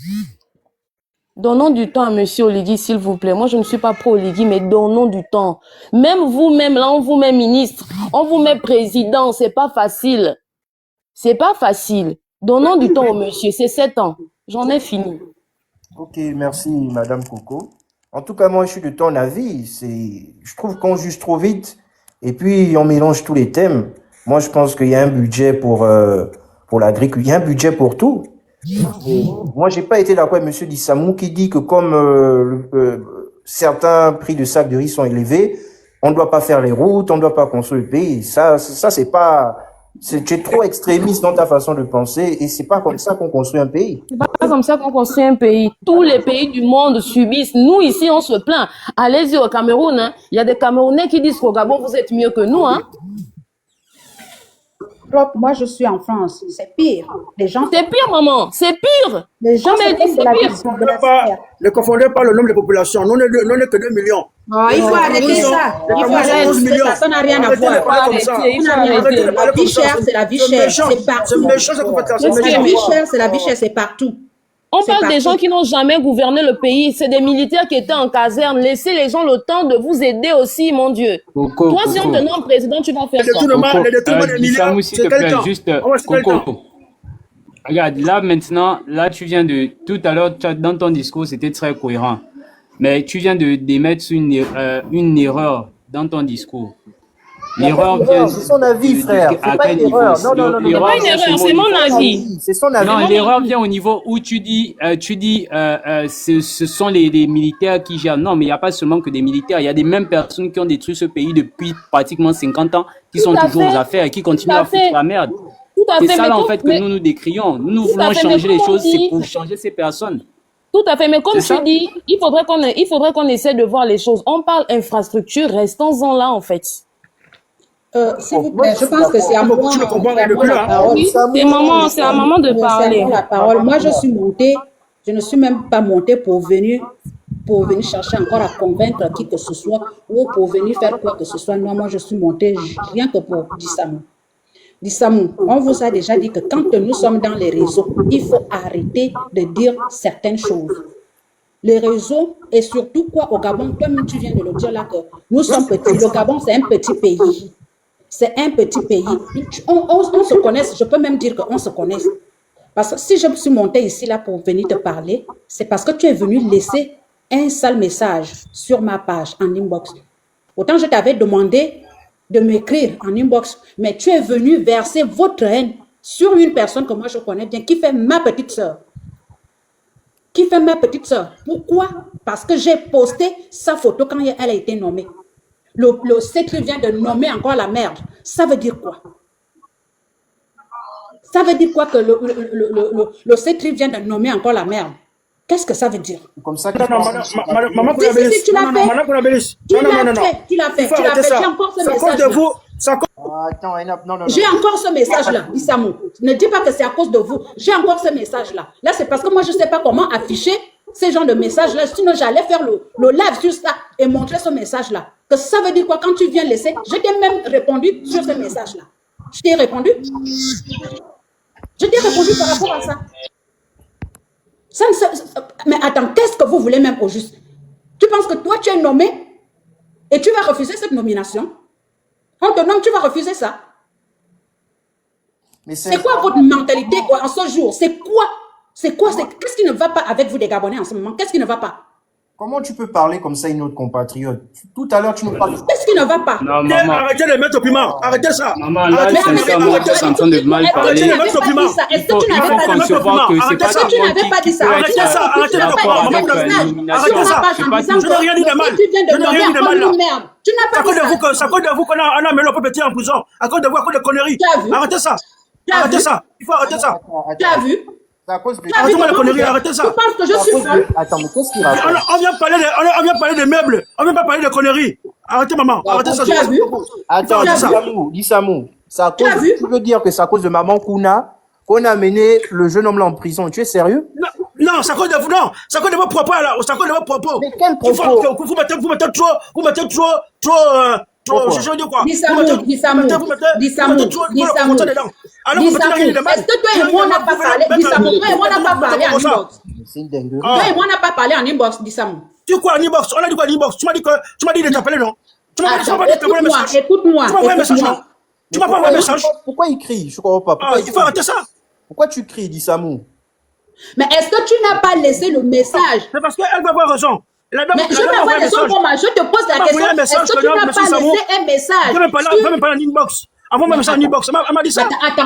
Donnons du temps à Monsieur Oligui, s'il vous plaît. Moi, je ne suis pas pro-Oligui, mais donnons du temps. Même vous-même, là, on vous met ministre, on vous met président, c'est pas facile. C'est pas facile. Donnons du temps au monsieur, c'est 7 ans. J'en ai fini.
Ok, merci Madame Coco. En tout cas, moi, je suis de ton avis. Je trouve qu'on juge trop vite et puis on mélange tous les thèmes. Moi, je pense qu'il y a un budget pour l'agriculture, il y a un budget pour tout. Moi, j'ai pas été d'accord avec Monsieur Dissamou qui dit que comme certains prix de sac de riz sont élevés, on ne doit pas faire les routes, on ne doit pas construire le pays. Ça c'est pas... Tu es trop extrémiste dans ta façon de penser et c'est pas comme ça qu'on construit un pays.
C'est pas comme ça qu'on construit un pays. Tous les pays du monde subissent. Nous, ici, on se plaint. Allez-y au Cameroun, hein. Il y a des Camerounais qui disent qu'au Gabon, vous êtes mieux que nous, hein.
Moi, je suis en France. C'est pire. Les gens.
C'est pire, maman. C'est pire.
Les gens
c'est
pire.
Ne confondez pas le nombre de populations. Nous n'est que 2 millions.
Oh, il faut arrêter ça. Il faut arrêter ça. Ça n'a rien à voir. La vie chère, c'est la vie chère. C'est partout. La vie chère, c'est la vie chère. C'est partout.
On parle des gens qui n'ont jamais gouverné le pays. C'est des militaires qui étaient en caserne. Laissez les gens le temps de vous aider aussi, mon Dieu. Toi, si on te nomme président, tu vas faire quoi?
Dissamou, s'il te plaît, juste Coco. Regarde, là maintenant, là tu viens de... Tout à l'heure, dans ton discours, c'était très cohérent. Mais tu viens d'émettre une erreur dans ton discours. L'erreur vient...
C'est son avis, frère. C'est pas une erreur. Non.
C'est pas une erreur, c'est mon avis.
C'est son avis.
Non, l'erreur vient au niveau où tu dis, ce sont les militaires qui gèrent. Non, mais il n'y a pas seulement que des militaires. Il y a des mêmes personnes qui ont détruit ce pays depuis pratiquement 50 ans, qui sont toujours aux affaires et qui continuent à foutre la merde. C'est ça, là, en fait, que nous décrions. Nous voulons changer les choses, c'est pour changer ces personnes.
Tout à fait, mais comme tu dis, il faudrait qu'on essaie de voir les choses. On parle infrastructure, restons-en là, en fait.
S'il vous plaît, je pense que c'est à moi,
Tu le comprends
c'est à moi
depuis
la
là.
parole.
Oui, c'est à maman de
C'est à
parler.
moi la parole. Moi, je suis montée, je ne suis même pas montée pour venir chercher encore à convaincre qui que ce soit ou pour venir faire quoi que ce soit. Non, moi, je suis montée rien que pour Dissamou. Dissamou, on vous a déjà dit que quand nous sommes dans les réseaux, il faut arrêter de dire certaines choses. Les réseaux, et surtout quoi au Gabon, comme tu viens de le dire là, que nous sommes petits. Le Gabon, c'est un petit pays. C'est un petit pays. On se connaît, je peux même dire qu'on se connaît. Parce que si je suis montée ici là pour venir te parler, c'est parce que tu es venu laisser un sale message sur ma page en inbox. Autant je t'avais demandé de m'écrire en inbox, mais tu es venu verser votre haine sur une personne que moi je connais bien, qui fait ma petite sœur. Qui fait ma petite sœur. Pourquoi? Parce que j'ai posté sa photo quand elle a été nommée. Le secret vient de nommer encore la merde. Ça veut dire quoi? Ça veut dire quoi que le secret vient de nommer encore la merde? Qu'est-ce que ça veut dire?
Comme ça que
Maman
Si, tu l'as fait. Tu l'as fait. J'ai encore ce message-là.
Attends, non.
J'ai encore ce message-là, Dissamou. Ne dis pas que c'est à cause de vous. J'ai encore ce message-là. Là, c'est parce que moi, je ne sais pas comment afficher ces genres de messages-là. Sinon, j'allais faire le live sur ça et montrer ce message-là. Que ça veut dire quoi quand tu viens laisser? Je t'ai même répondu sur ce message-là. Je t'ai répondu. Je t'ai répondu par rapport à ça. Mais attends, qu'est-ce que vous voulez même au juste? Tu penses que toi, tu es nommé et tu vas refuser cette nomination? On te nomme, tu vas refuser ça? C'est quoi votre mentalité en ce jour? C'est quoi? Qu'est-ce qui ne va pas avec vous des Gabonais en ce moment? Qu'est-ce qui ne va pas?
Comment tu peux parler comme ça à une autre compatriote? Tout à l'heure, tu nous parles.
Qu'est-ce qui ne va pas?
Non, maman.
Arrêtez de mettre au piment. Arrêtez ça.
Maman, là, sincèrement, tu es en train de mal parler.
Est-ce que tu n'avais pas dit ça?
concevoir que c'est pas
Est-ce que tu n'avais pas dit ça?
Arrêtez ça. Arrêtez de
Arrêtez ça.
Je n'ai rien dit de mal.
Je n'ai rien dit de mal là. Tu n'as pas dit ça.
C'est à cause de vous qu'on a amené le peuple petit en prison. À cause de vous, à cause de conneries. Arrêtez ça. Arrêtez ça. Il faut arrêter ça.
Tu as vu?
C'est à cause de...
Arrêtez-moi les conneries, arrêtez ça.
Tu penses que je suis folle?
Attends, mais qu'est-ce qu'il raconte?
On vient parler des meubles. On vient pas parler de conneries. Arrêtez, maman. Arrêtez ça.
Tu as vu?
Attends, Dissamou, tu veux dire que c'est à cause de maman Kouna qu'on a mené le jeune homme là en prison? Tu es sérieux?
Non, c'est à cause de vous. Non, c'est à cause de vos propos là. C'est à cause de vos propos.
Mais quel propos?
Vous mettez trop. Je veux dire quoi?
Dissamou. Est-ce que toi et moi on n'a pas parlé? Dissamou, toi et moi on n'a pas parlé en inbox.
C'est une dinguerie.
Toi et moi on n'a pas parlé en inbox, Dissamou.
Tu quoi en inbox? On a dit quoi en inbox? Tu m'as dit de t'appeler, non? Tu m'as dit de t'appeler un message.
Écoute-moi.
Tu m'as envoyé un message, non? Tu m'as pas envoyé un message?
Pourquoi il crie? Je comprends pas.
Il faut arrêter ça.
Pourquoi tu cries, Dissamou?
Mais est-ce que tu n'as pas laissé le message?
C'est parce qu'elle va avoir raison.
Mais je vais avoir raison pour moi. Je te pose la question. Est-ce que tu n'as pas laissé un message?
Je ne vais même pas là en inbox. Avant même ça en inbox. Elle m'a dit ça.
Attends.